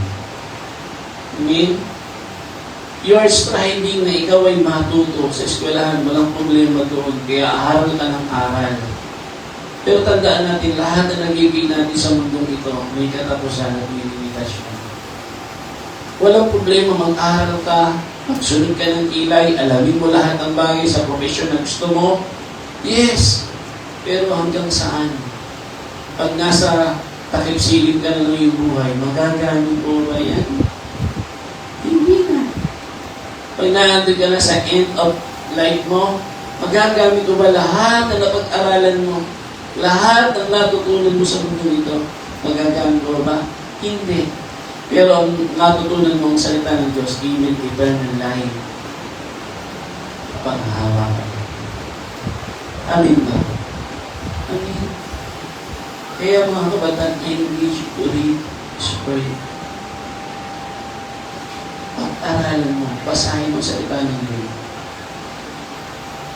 Amen? You are striving na ikaw ay matuto sa eskwelahan, walang problema doon, kaya aral ka ng aral. Pero tandaan natin, lahat na nagiging natin sa mundong ito, may katapusan at may limitasyon. Walang problema, mag-aral ka, magsunod ka ng kilay, alamin mo lahat ng bagay sa profesyon na gusto mo. Yes, pero hanggang saan? Pag nasa takip-silip ka na ng iyong buhay, magagamit mo ba yan? Hindi na. Pag nandun ka na sa end of life mo, magagamit mo ba lahat na napag-aralan mo? Lahat ng natutunan mo sa mundo nito, magagamit mo ba? Hindi. Pero ang natutunan mo ang salita ng Diyos, given eternal life, panghahawakan. Amin ba? Amin. Kaya mga kabataan, engage to read His Word. Pag-aralan mo, basahin mo sa salita ng Diyos.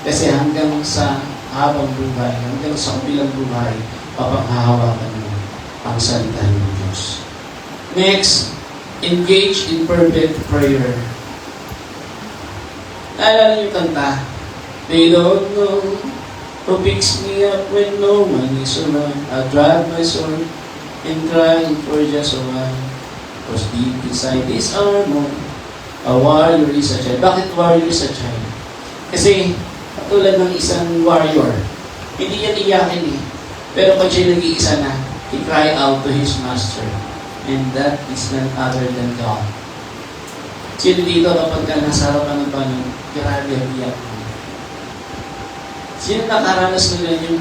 Kasi hanggang sa habang buhay, hanggang sa kabilang buhay, papanghahawakan mo ang salita ng Diyos. Next, engage in fervent prayer. Naalala niyo yung kanta? They don't know who picks me up when no one is around. I drive my sword and cry for just a while. Cause deep inside this armor, a warrior is a child. Bakit warrior is a child? Kasi, katulad ng isang warrior, hindi yan iyakin eh. Pero pag siya nag-iisa na, he cry out to his master. And that is none other than God. Sino dito kapag ka nasa harapan ng Panginoon, grabe ang iyak mo? Sino nakaranas na yung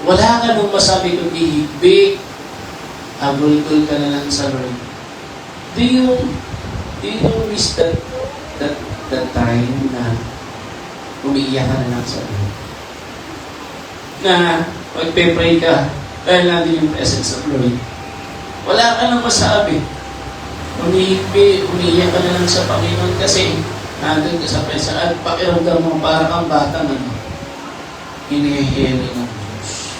wala ka nung masabi kundi higbi, agulgul ka na lang sa Lord. Do you miss that time na umiiyak ka na lang sa Lord? Na magpe-pray ka, dahil natin yung presence of Lord. Wala ka nang masabi. Umihigbi, umiiyak ka na lang sa Panginoon kasi nandun ka sa presence at pakiramdam mo para kang bata na hinihili ng Diyos.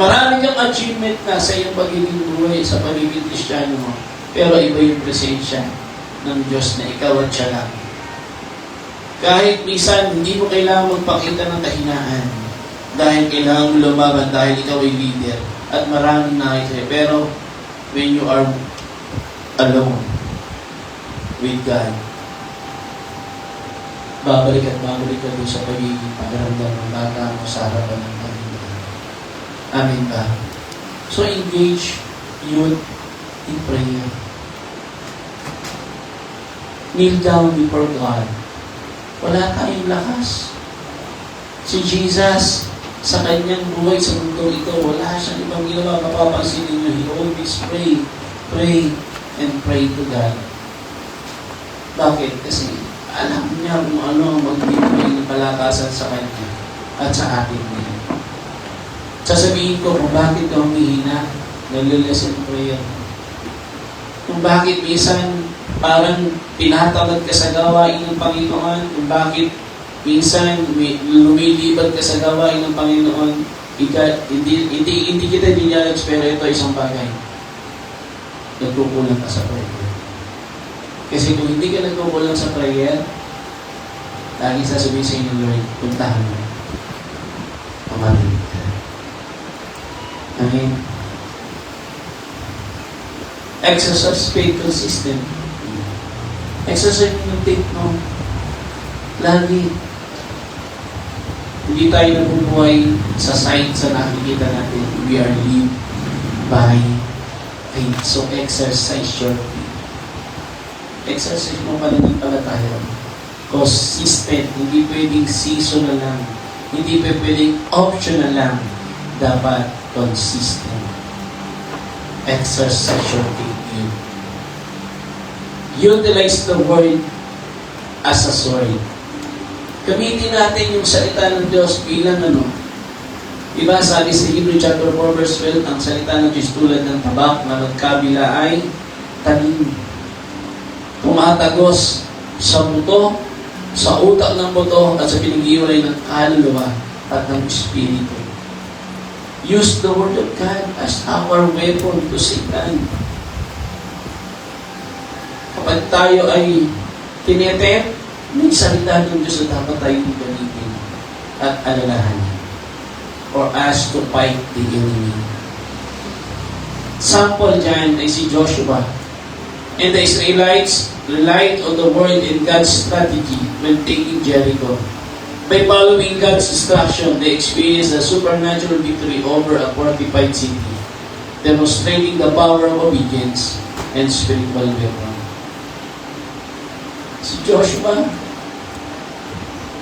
Marami kang achievement na sa iyong pagiging buhay, sa pagiging Kristiyano mo, pero iba yung presensya ng Diyos na ikaw at siya lang. Kahit minsan, hindi mo kailangan magpakita ng kahinaan dahil kailangan mo lumaban dahil ikaw ay leader at maraming nakikita. Pero when you are alone with God, babalik ka doon sa pagiging pagkaramdam ng bata mo sa harapan ng Panginoon. Amin ba? So engage youth in prayer. Kneel down before God. Wala tayong lakas. Si Jesus, sa kanyang buhay sa mundo ito, wala siyang ibang ginawa. Mapapansin ninyo, he always pray, and pray to God. Bakit? Kasi alam niya kung ano ang magbibigay ng kalakasan sa kanya at sa atin din. Sasabihin ko kung bakit ka humihina, naglalesen prayer. Kung bakit minsan parang tinatamad ka sa gawain ng Panginoon, kung bakit minsan lumilibad ka sa gawain ng Panginoon, hindi kita dinayag, pero ito isang bagay. Nagkukulang ka sa prayer. Kasi kung hindi ka nagkukulang sa prayer, lagi sasabihin sa inyo, Lord, puntahan mo. Pamarinig ka. Amen. Exercise faith consistent. Exercise yung faith mo. Lagi. Hindi tayo nabubuhay sa signs na nakikita natin. We are lived by faith. So exercise your faith. Exercise mo pa rin ang palataya. Consistent. Hindi pwedeng seasonal lang. Hindi pwedeng optional lang. Dapat consistent. Exercise your faith. Utilize the word as a sword. Gamitin natin yung salita ng Diyos bilang Diba, sabi sa Hebrew chapter 4 verse 12, ang salita ng Diyos tulad ng tabak na magkabila ay tanim. Tumatagos sa buto, sa utak ng buto, at sa pinag-iwalay ng kaluluwa at ng espiritu. Use the word of God as our weapon to Satan. Kapag tayo ay tinetem, may salita ng Diyos na dapat tayong gamitin at alalahanin or as to fight the enemy. Sample dyan ay si Joshua. And the Israelites relied on the word and God's strategy when taking Jericho. By following God's instruction, they experienced a supernatural victory over a fortified city, demonstrating the power of obedience and spiritual weapon. Si Joshua,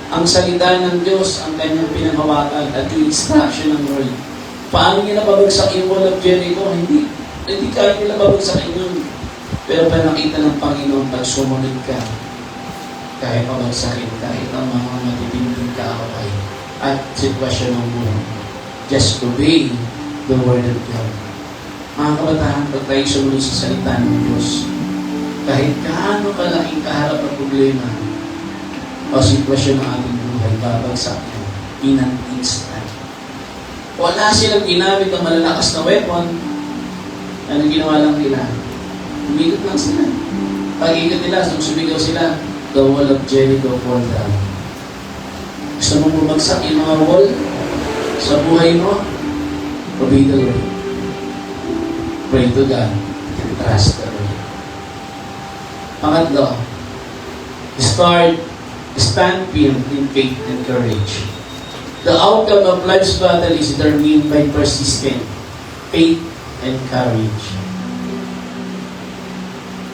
ang salita ng Diyos ang kanyang pinanghawakan at yung instruction ng Lord. Paano niya napabagsak yung wall of Jericho? Hindi kaya nila babagsakin yun. Pero panakita ng Panginoon pag sumunod ka, kahit pabagsakin, kahit ang mga matitinding kaaway at sitwasyon ng buhay. Just obey the word of God. Mga kabataan, pag tayo sumunod sa salita ng Diyos, kahit kaano kalaking kaharap ng problema o sitwasyon ng ating buhay, babagsak yan in an instant. Wala silang ginamit ng malalakas na weapon. Ano ginawa lang nila? Umikot lang sila. Pag-ikot nila, sumigaw sila, the wall of Jericho fall down. Gusto mong bumagsak yung mga wall sa buhay mo? Obey the Lord. Pray to God and trust the Lord. Pangatlo, stand firm in faith and courage. The outcome of life's battle is determined by persistent faith and courage.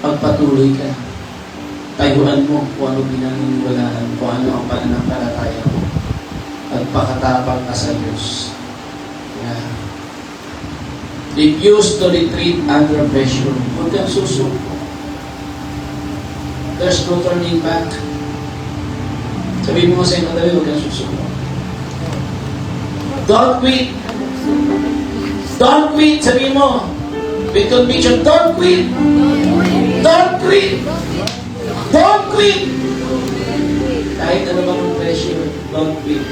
Pagpatuloy ka. Tayuan mo kung ano pinaniniwalaan, kung ano ang pananampalataya mo. Pagpakatapang ka sa Diyos. Yeah. Refuse to retreat under pressure. Huwag kang susuko. There's no turning back. Sabihin mo sa inyo, huwag kang susuko. Don't quit. Don't quit. Sabihin mo, with conviction, don't quit. Don't quit. Don't quit. Kahit ano bang pressure, don't quit.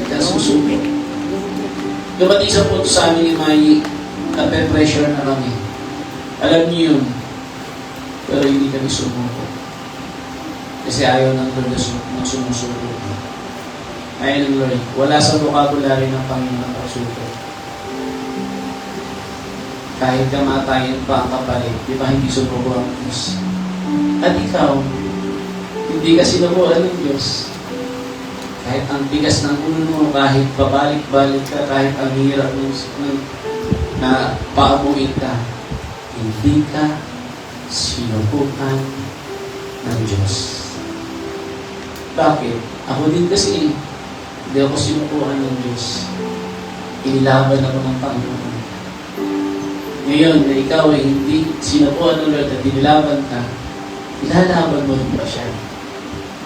Kaya susuko. Dumating sa punto sa amin ni Mayi, nape-pressure na kami. Alam niyo yun. Pero hindi kami sumuko. Kasi ayaw ng Lord na sumusuko. Ayaw ng Lord. Wala sa vocabulary ng Panginoon ang pagsuko. Kahit kamatayan pa ang kapalit, di ba hindi sumuko ang Diyos? At ikaw, hindi ka sinubuan ng Diyos. Kahit ang bigas ng ulo mo, kahit pabalik-balik ka, kahit ang hirap na paamuin ka, hindi ka sinubukan ng Diyos. Bakit? Ako din kasi, hindi ako sinubukan ng Diyos. Inilaban ako ng Panginoon. Ngayon, na ikaw ay hindi sinapuan ng Lord at inilaban ka, ilalaban mo rin ba siya?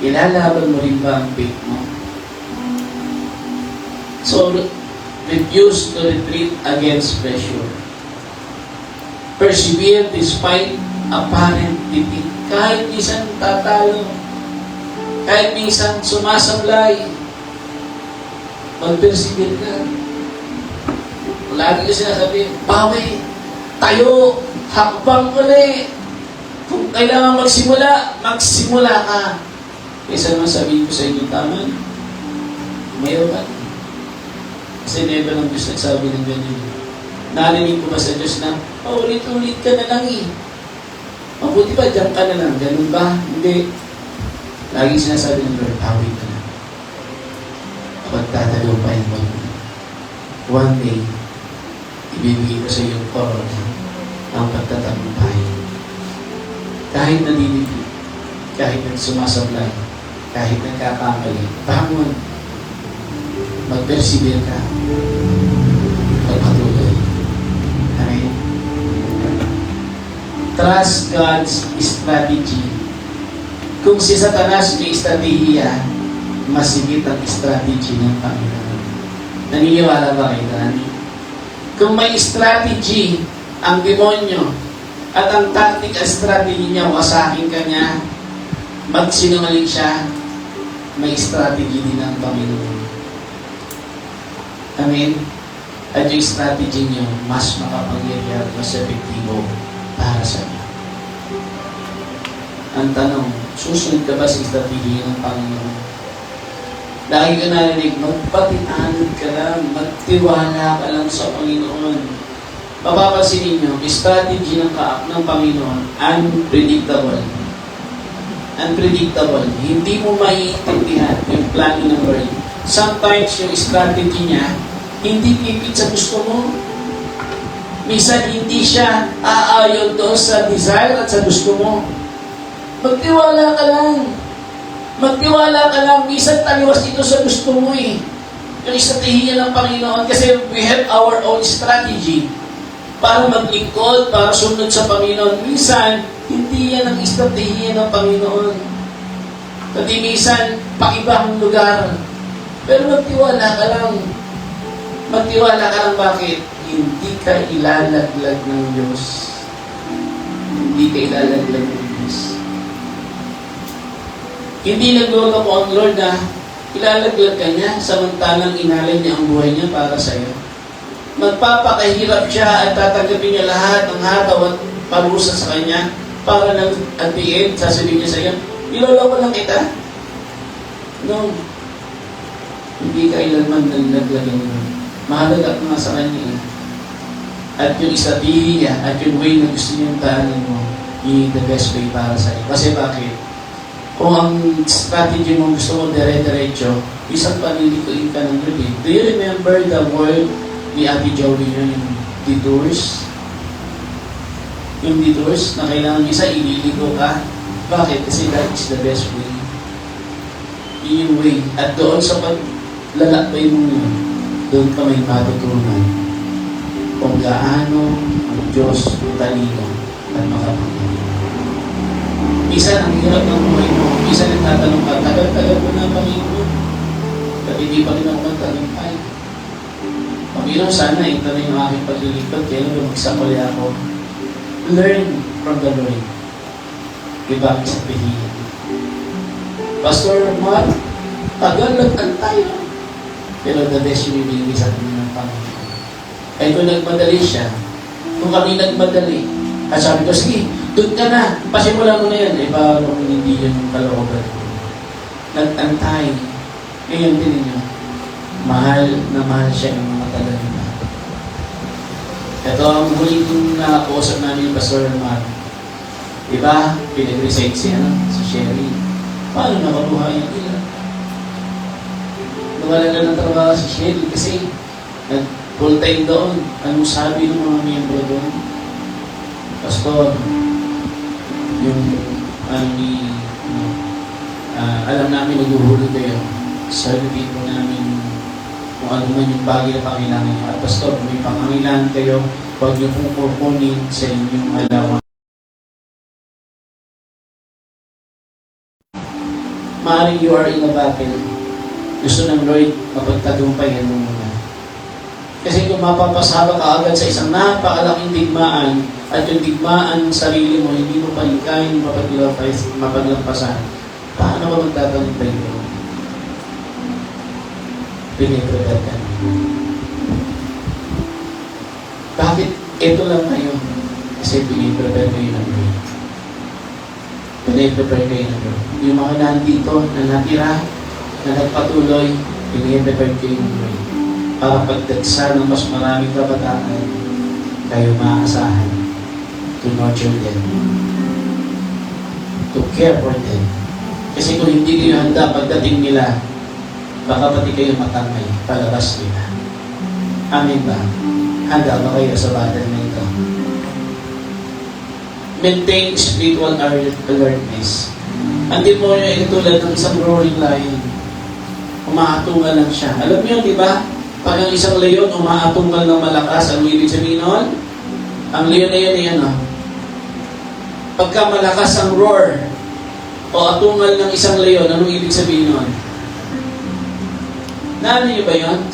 Ilalaban mo rin ba ang faith mo? So, refuse to retreat against pressure. Persevere despite apparent defeat. Kahit minsan tatalo, kahit minsan sumasablay, mag-persevere ka. Lagi ko sinasabi, bawi, tayo, hakbang ulit. Kung kailangan magsimula ka. Kaysa naman sabihin ko sa inyo, tama, umayaw ka. Kasi never ang Diyos nagsabi ng ganyan. Narinig ko ba sa Diyos na, ulit-ulit ka na lang eh. Mabuti pa, diyan ka na lang. Ganun ba? Hindi. Laging sinasabi ng Lord, awit ka na. Pagtatalupain mo. One day, ibibigay ko sa iyo ang corona ang pagtatalumpay. Kahit nadidibig, kahit nagsumasablay, kahit nagkakamali, bangon. Mag-persevere ka. Magpatuloy. Amen. Trust God's strategy. Kung si Satanas may estratehiya, masigit ang strategy ng Panginoon. Naniniwala ba kayo na? Kung may strategy ang demonyo at ang tactic at strategy niya, wasakin ka niya, magsinungaling siya, may strategy din ang Panginoon. Amen? At yung strategy niyo, mas makapangyarihan at mas epektibo para sa iyo. Ang tanong, susunod ka ba sa strategy ng Panginoon? Lagi ka narinig, magpatinanod ka lang, magtiwala ka lang sa Panginoon. Mapapansin ninyo, strategy ng Panginoon, unpredictable. Unpredictable. Hindi mo maiintindihan yung plano ng Lord. Sometimes yung strategy niya, hindi pipit sa gusto mo. Minsan hindi siya aayon doon sa desire at sa gusto mo. Magtiwala ka lang. Magtiwala ka lang. Minsan taliwas ito sa gusto mo eh. Yung strategiya ng Panginoon. Kasi we have our own strategy para maglingkod, para sumunod sa Panginoon. Minsan, hindi yan ang strategiya ng Panginoon. Kundi minsan, pakibang lugar. Pero magtiwala ka lang. Magtiwala ka lang bakit? Hindi ka ilalaglag ng Diyos. Hindi ka ilalaglag ng Diyos. Hindi naglolo ko ang Lord na ilalaglag ka niya samantalang inalay niya ang buhay niya para sa iyo. Magpapakahirap siya at tatanggapin niya lahat ng hataw at parusa sa kanya para lang at the end, sasabihin niya sa iyo, iloloko lang kita. No. Hindi ka ilanman nalaglag ng Lord. Mahalaga ka nga sa kanya eh. At yung strategy niya at yung way na gusto niyang daanan mo, yung the best way para sa iyo. Kasi bakit? Kung ang strategy mo gusto mo dire-diretso, isang panilikuin ka ng Lord eh. Do you remember the word ni Ate Joey yun, yung detours? Yung detours na kailangan isa ililiko ka. Bakit? Kasi that is the best way. Yun yung way. At doon sa paglalakbay mo yun, doon ka may matutunan kung gaano ang Diyos talino at makapangyarihan. Isa ang hirap ng buhay mo. Isa nagtatanong ka, tagal-tagal mo na Panginoon. At hindi pa rin ako magtagumpay. Panginoon, sana ito na yung aking paglilipad. Kaya nung magsakuli ako, learn from the Lord. Diba? Sa pihiyan. Pastor Mark, tagal nag-antay. Pero the best yung ibigay sa atin ng Panginoon. Kaya kung nagmadali siya, kung kami nagmadali, at sabi ko, sige, doon ka na, pasimula mo na yan. Eh, parang hindi yun yung kalooban. Nag-antay. Ngayon din niyo, mahal na mahal siya ng mga talaga. Ito ang huling nakakusap namin yung Pastor Mark. Diba? Pinag-recite siya si Sherry. Paano nakabuha yung ilan? Nawala na ng trabaho si Sherry kasi full time doon. Anong sabi ng mga miyembro doon? Pastor, yung alam namin naghuhulog kayo. Sabihin po namin kung ano man yung bagay na pangailangan nyo. At pastor, kung may pangailangan kayo, huwag nyo pong kukunin sa inyong alawan. Maaaring you are in a battle. Gusto ng Lord mapagtagumpayan mo muna. Kasi kung mapapasama ka agad sa isang napakalaking digmaan, at yung digmaan ng sarili mo, hindi mo pa kayang mapaglampasan, paano ka magtatagumpay mo? Piniprepare ka. Bakit ito lang kayo? Kasi piniprepare kayo ng Lord. Piniprepare kayo ng Lord. Yung mga nandito na natira, na nagpatuloy, piniprepare kayo ng Lord. Para pagdagsa ng mas maraming kabataan, kayo maaasahan to nurture them, to care for them. Kasi kung hindi kayo handa pagdating nila, baka pati kayo matangay palabas nila. Amin ba? Handa ba kayo sa battle na ito? Maintain spiritual alertness. Hindi mo yung tulad ng isang roaring lion. Umaatungan lang siya. Alam niyo, di ba? Pag ang isang leon umaatungal ng malakas, ano ibig sabihin nun? Ang leon na yun ay ano? Pagka malakas ang roar o atungal ng isang leon, anong ibig sabihin nun? Naano niyo ba yun?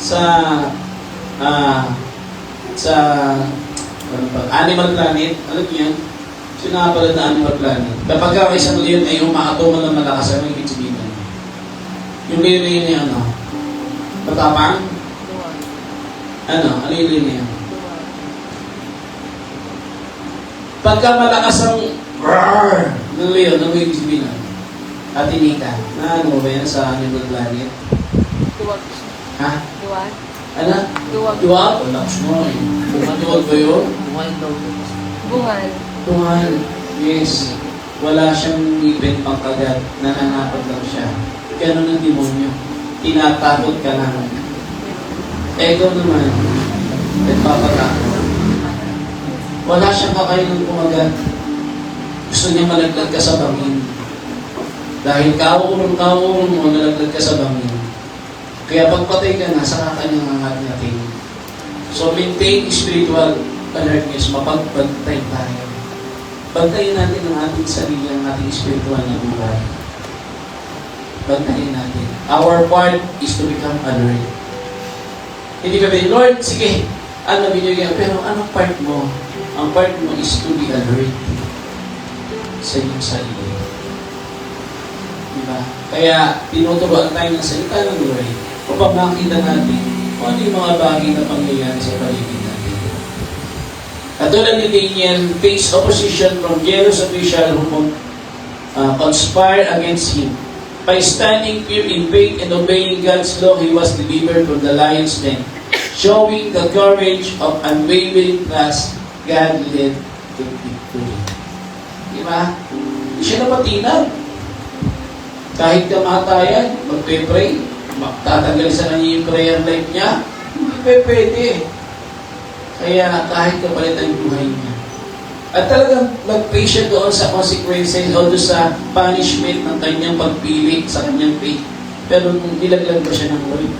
Ano ba? Animal Planet? Alam niyo yan? Sinapalad na Animal Planet. Kapag ang isang leon ay umaatungal ng malakas, anong ibig sabihin nun? Yung leon na yun ay ano? Matapang? Ano yung leon na yun? Pagka malakas ang roar ng leon, ano yung ibig sabihin nun? Atinika. Ano ba yan sa Animal Planet? Duwag. Ha? Duwag. Ano? Duwag. Duwag? Wala ko mo eh. Duwag ba yun? Bungal. Tungal. Yes. Wala siyang ngipin pangkagat. Nananapad lang siya. Ganun ang demonyo. Tinatakot ka naman. Ego naman. Nagpapatakot. Wala siyang kakainang kumagat. Gusto niya malaglag ka sa bangin. Dahil kaulong mo, nalaglag ka sa bangin. Kaya pagpatay ka na, sa kanyang angat-ngatin. So maintain spiritual alertness, mapagbantay tayo. Bantayin natin ang ating sarili, ang ating spiritual na buhay. Bantayin natin. Our part is to become alert. Hindi ka ba, Lord, sige, ano binigyan, pero anong part mo? Ang part mo is to be alert sa iyong sarili. Diba? Kaya, tinuturuan tayo ng salita ng Lord upang makita natin kung ano yung mga bagay na pangyayari sa paligid natin. Katulad ni Daniel, face opposition from jealous official who conspired against him. By standing firm in faith and obeying God's law, he was delivered from the lion's den, showing the courage of unwavering trust God led to victory. Diba? Hindi siya napatinag. Kahit kamatayan, magpe-pray, tatanggal sa kanya yung prayer life niya, hindi pwede. Kaya kahit kapalit ang buhay niya. At talagang mag-pray siya doon sa consequences o doon sa punishment ng kanyang pagpili sa kanyang faith. Pero nilaglag ba siya ng Lord?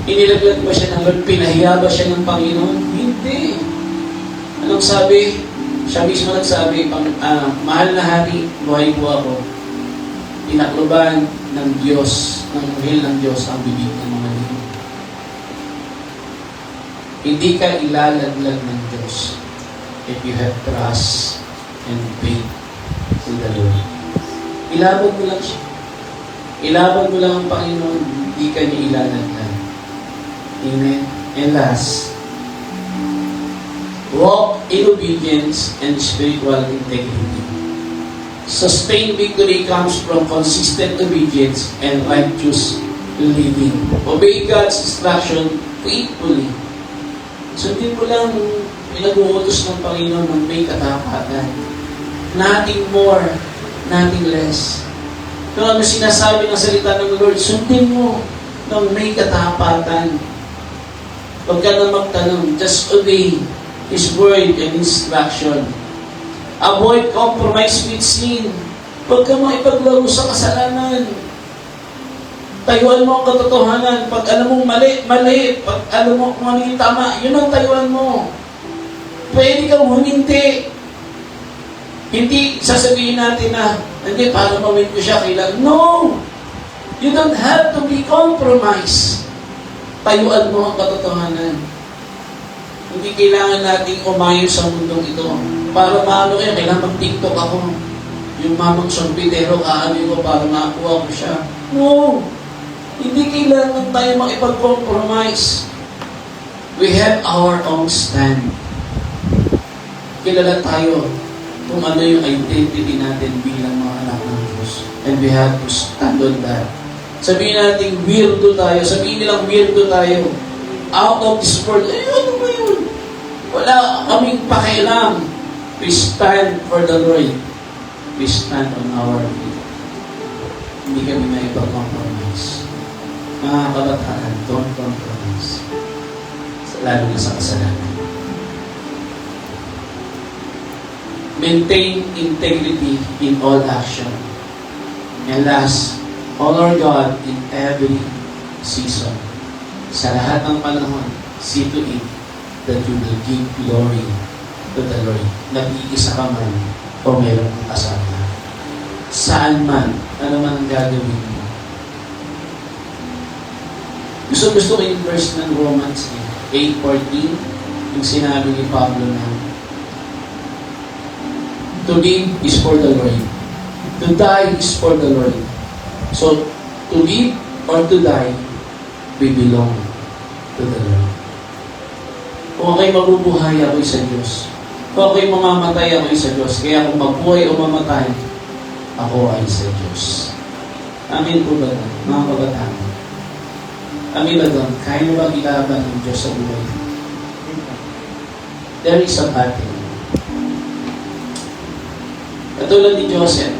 Inilaglag ba siya ng Lord? Pinahiya ba siya ng Panginoon? Hindi. Anong sabi? Siya mismo nagsabi, mahal na hari, buhay po ako. Pinakluban ng Diyos, ng anghel ng Diyos ang bibig ng mga lino. Hindi ka ilalaglag ng Diyos if you have trust and faith in the Lord. Ilaban mo lang siya. Ilaban mo lang ang Panginoon, hindi ka niya ilalaglag. Amen. And last, walk in obedience and spiritual integrity. Sustained victory comes from consistent obedience and righteous living. Obey God's instruction faithfully. Sundin mo lang pinag-uutos ng Panginoon ng may katapatan. Nothing more, nothing less. Kung ano sinasabi ng salita ng Lord, sundin mo ng may katapatan. Huwag ka na magtanong, just obey His word and instruction. Avoid compromise with sin. Huwag ka makipaglaro sa kasalanan. Tayuan mo ang katotohanan. Pag alam mong mali, mali. Pag alam mo kung ano yung tama, yun ang tayuan mo. Pwede kang huminti. Hindi sasabihin natin na, hindi, para mawin ko siya, kailangan. No! You don't have to be compromised. Tayuan mo ang katotohanan. Hindi kailangan nating umayon sa mundong ito. Para maano kayo, kailangan mag-TikTok ako. Yung mamang sorbitero, kaamin ko para makakuha ko siya. No! Hindi kailangan tayo makipag-compromise. We have our own stand. Kilala tayo kung ano yung identity natin bilang mga anak ng Diyos. And we have to stand on that. Sabihin natin, weirdo tayo. Sabihin nilang weirdo tayo. Out of this world. Eh, ano ba yun? Wala kaming pakialam. We stand for the Lord. We stand on our feet. Hindi kami na ipag-compromise. Mga kabataan, don't compromise. Lalo na sa kasalanan. Maintain integrity in all action. And last, honor God in every season. Sa lahat ng panahon, see to it that you will give glory to the Lord. Nag-iisa ka man o meron kang kasama. Saan man, ano man ang gagawin mo. Gusto ko yung verse ng Romans 8:14, yung sinabi ni Pablo na to live is for the Lord. To die is for the Lord. So, to live or to die, we belong to the Lord. Kung ako'y mabubuhay, ako'y sa Diyos. Kung ako'y mamamatay, ako'y sa Diyos. Kaya kung magbuhay o mamatay, ako ay sa Diyos. Amin po ba na, mga kabataan? Amin ba doon? Kaya mo ba ilaban ng Diyos sa buhay? There is a battle. Katulad ni Joseph,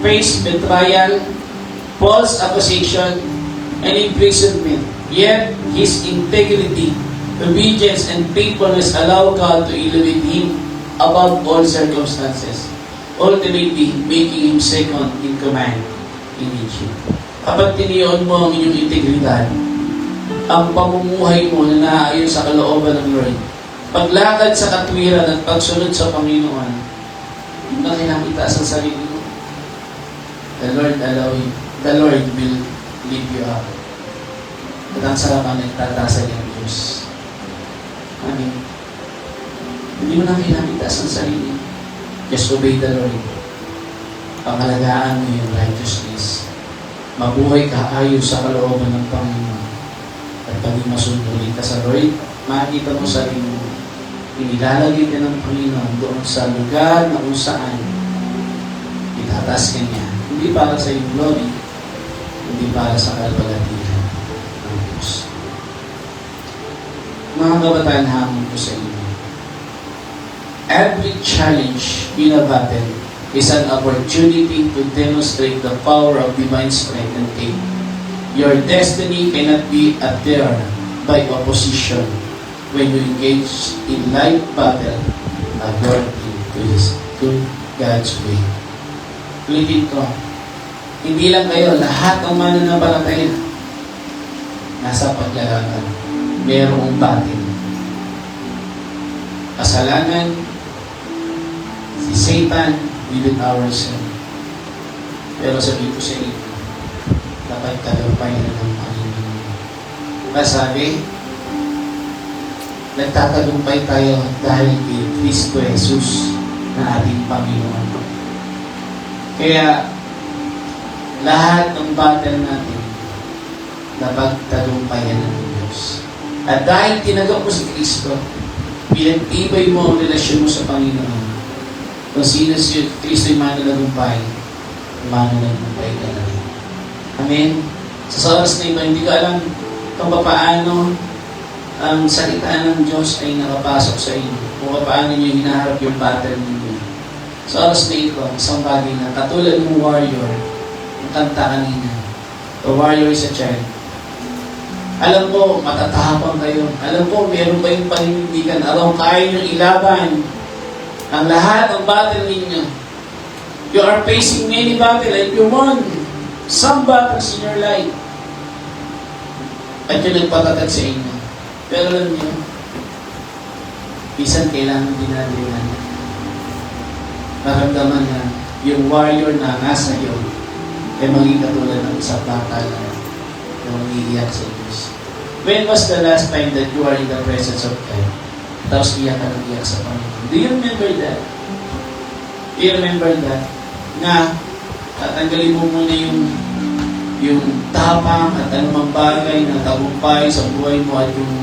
faced betrayal, false accusation, and imprisonment. Yet, his integrity, obedience, and faithfulness allow God to elevate him above all circumstances, ultimately making him second in command in Egypt. Kapag tiniyon mo ang inyong integridad, ang pamumuhay mo na naayon sa kalooban ng Lord, paglakad sa katwiran at pagsunod sa Panginoon, hindi na kailangang itaas ang sarili mo. The Lord will lift you up. At ang sarapan ay tatasan ng Diyos. Amen. Hindi mo na kailangang itaas ang sarili. Just obey the Lord. Pangalagaan mo yung righteousness. Mabuhay ka ayon sa kalooban ng Panginoon. At paging masunurin ka sa Lord, makikita mo sa sarili mo. Inilalagay ka ng Panginoon doon sa lugar na kung saan itataas ka niya. Hindi para sa iyong glory, hindi para sa kalwalatian ng Diyos. Mga kabataan, hamon ko sa inyo. Every challenge in a battle is an opportunity to demonstrate the power of divine strength and faith. Your destiny cannot be adhered by opposition when you engage in life battle according to God's way. Ulitin ko, hindi lang kayo, lahat ng mananampalataya nasa paglalaban. Merong battle. Kasalanan, si Satan, with ourselves. Pero sabi ko sa inyo, dapat tagumpayan na ng Panginoon. Kasabi, nagtatagumpay tayo dahil kay Kristo Jesus na ating Panginoon. Kaya, lahat ng battle natin, napagtagumpayan ng Diyos. At dahil tinagap mo si Kristo, pinagtibay mo ang relasyon mo sa Panginoon. Kung sino si Kristo yung mananagumpay, mananagumpay ka na rin. Amen? Sa oras na ito, hindi ko alam kung paano ang salita ng Diyos ay nakapasok sa inyo. Kung paano nyo hinaharap yung battle ninyo. Sa oras na ito, isang bagay na katulad ng warrior, ang kanta kanina. The warrior is a child. Alam ko, matatapang kayo. Alam ko, meron kayong paninindigan. Alam ko, kaya nyo ilaban ang lahat ng battle ninyo. You are facing many battles and you won some battles in your life. At yung nagpatatag sa inyo. Pero alam niyo, minsan kailangan din natin na maramdaman na yung warrior na nasa iyo ay maging katulad ng isang bata na umiiyak sa Diyos. When was the last time that you are in the presence of God? Tapos iyak ka ng iyak sa Panginoon. Do you remember that? Do you remember that? Na tatanggalin mo muna yung tapang at anumang bagay na tagumpay sa buhay mo at yung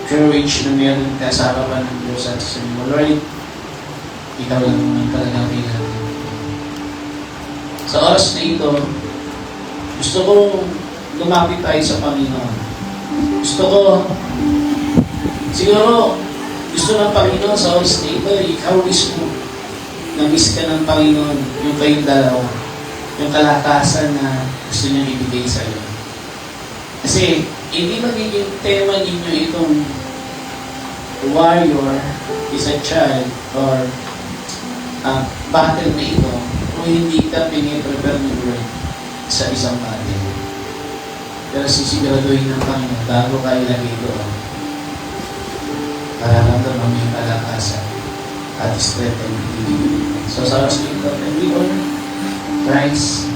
courage na meron ka sa harapan ng Diyos at sa mo, Lord, ikaw lang naman talaga kailangan. Sa oras na ito, gusto ko lumapit tayo sa Panginoon. Gusto ko, siguro, gusto ng Panginoon sa oras na ito, ikaw mismo, na-miss ka ng Panginoon, yung kayong dalawa, yung kalakasan na gusto niya ibigay sa iyo. Kasi, hindi magiging tema ninyo itong warrior is a child or battle na ito kung hindi ka piniprepare ng Lord sa isang battle. Pero sisiguraduhin ng Panginoon bago ka ilagay doon, mararamdaman mo yung kalakasan at strength and belief. So sa oras nito, everyone, Christ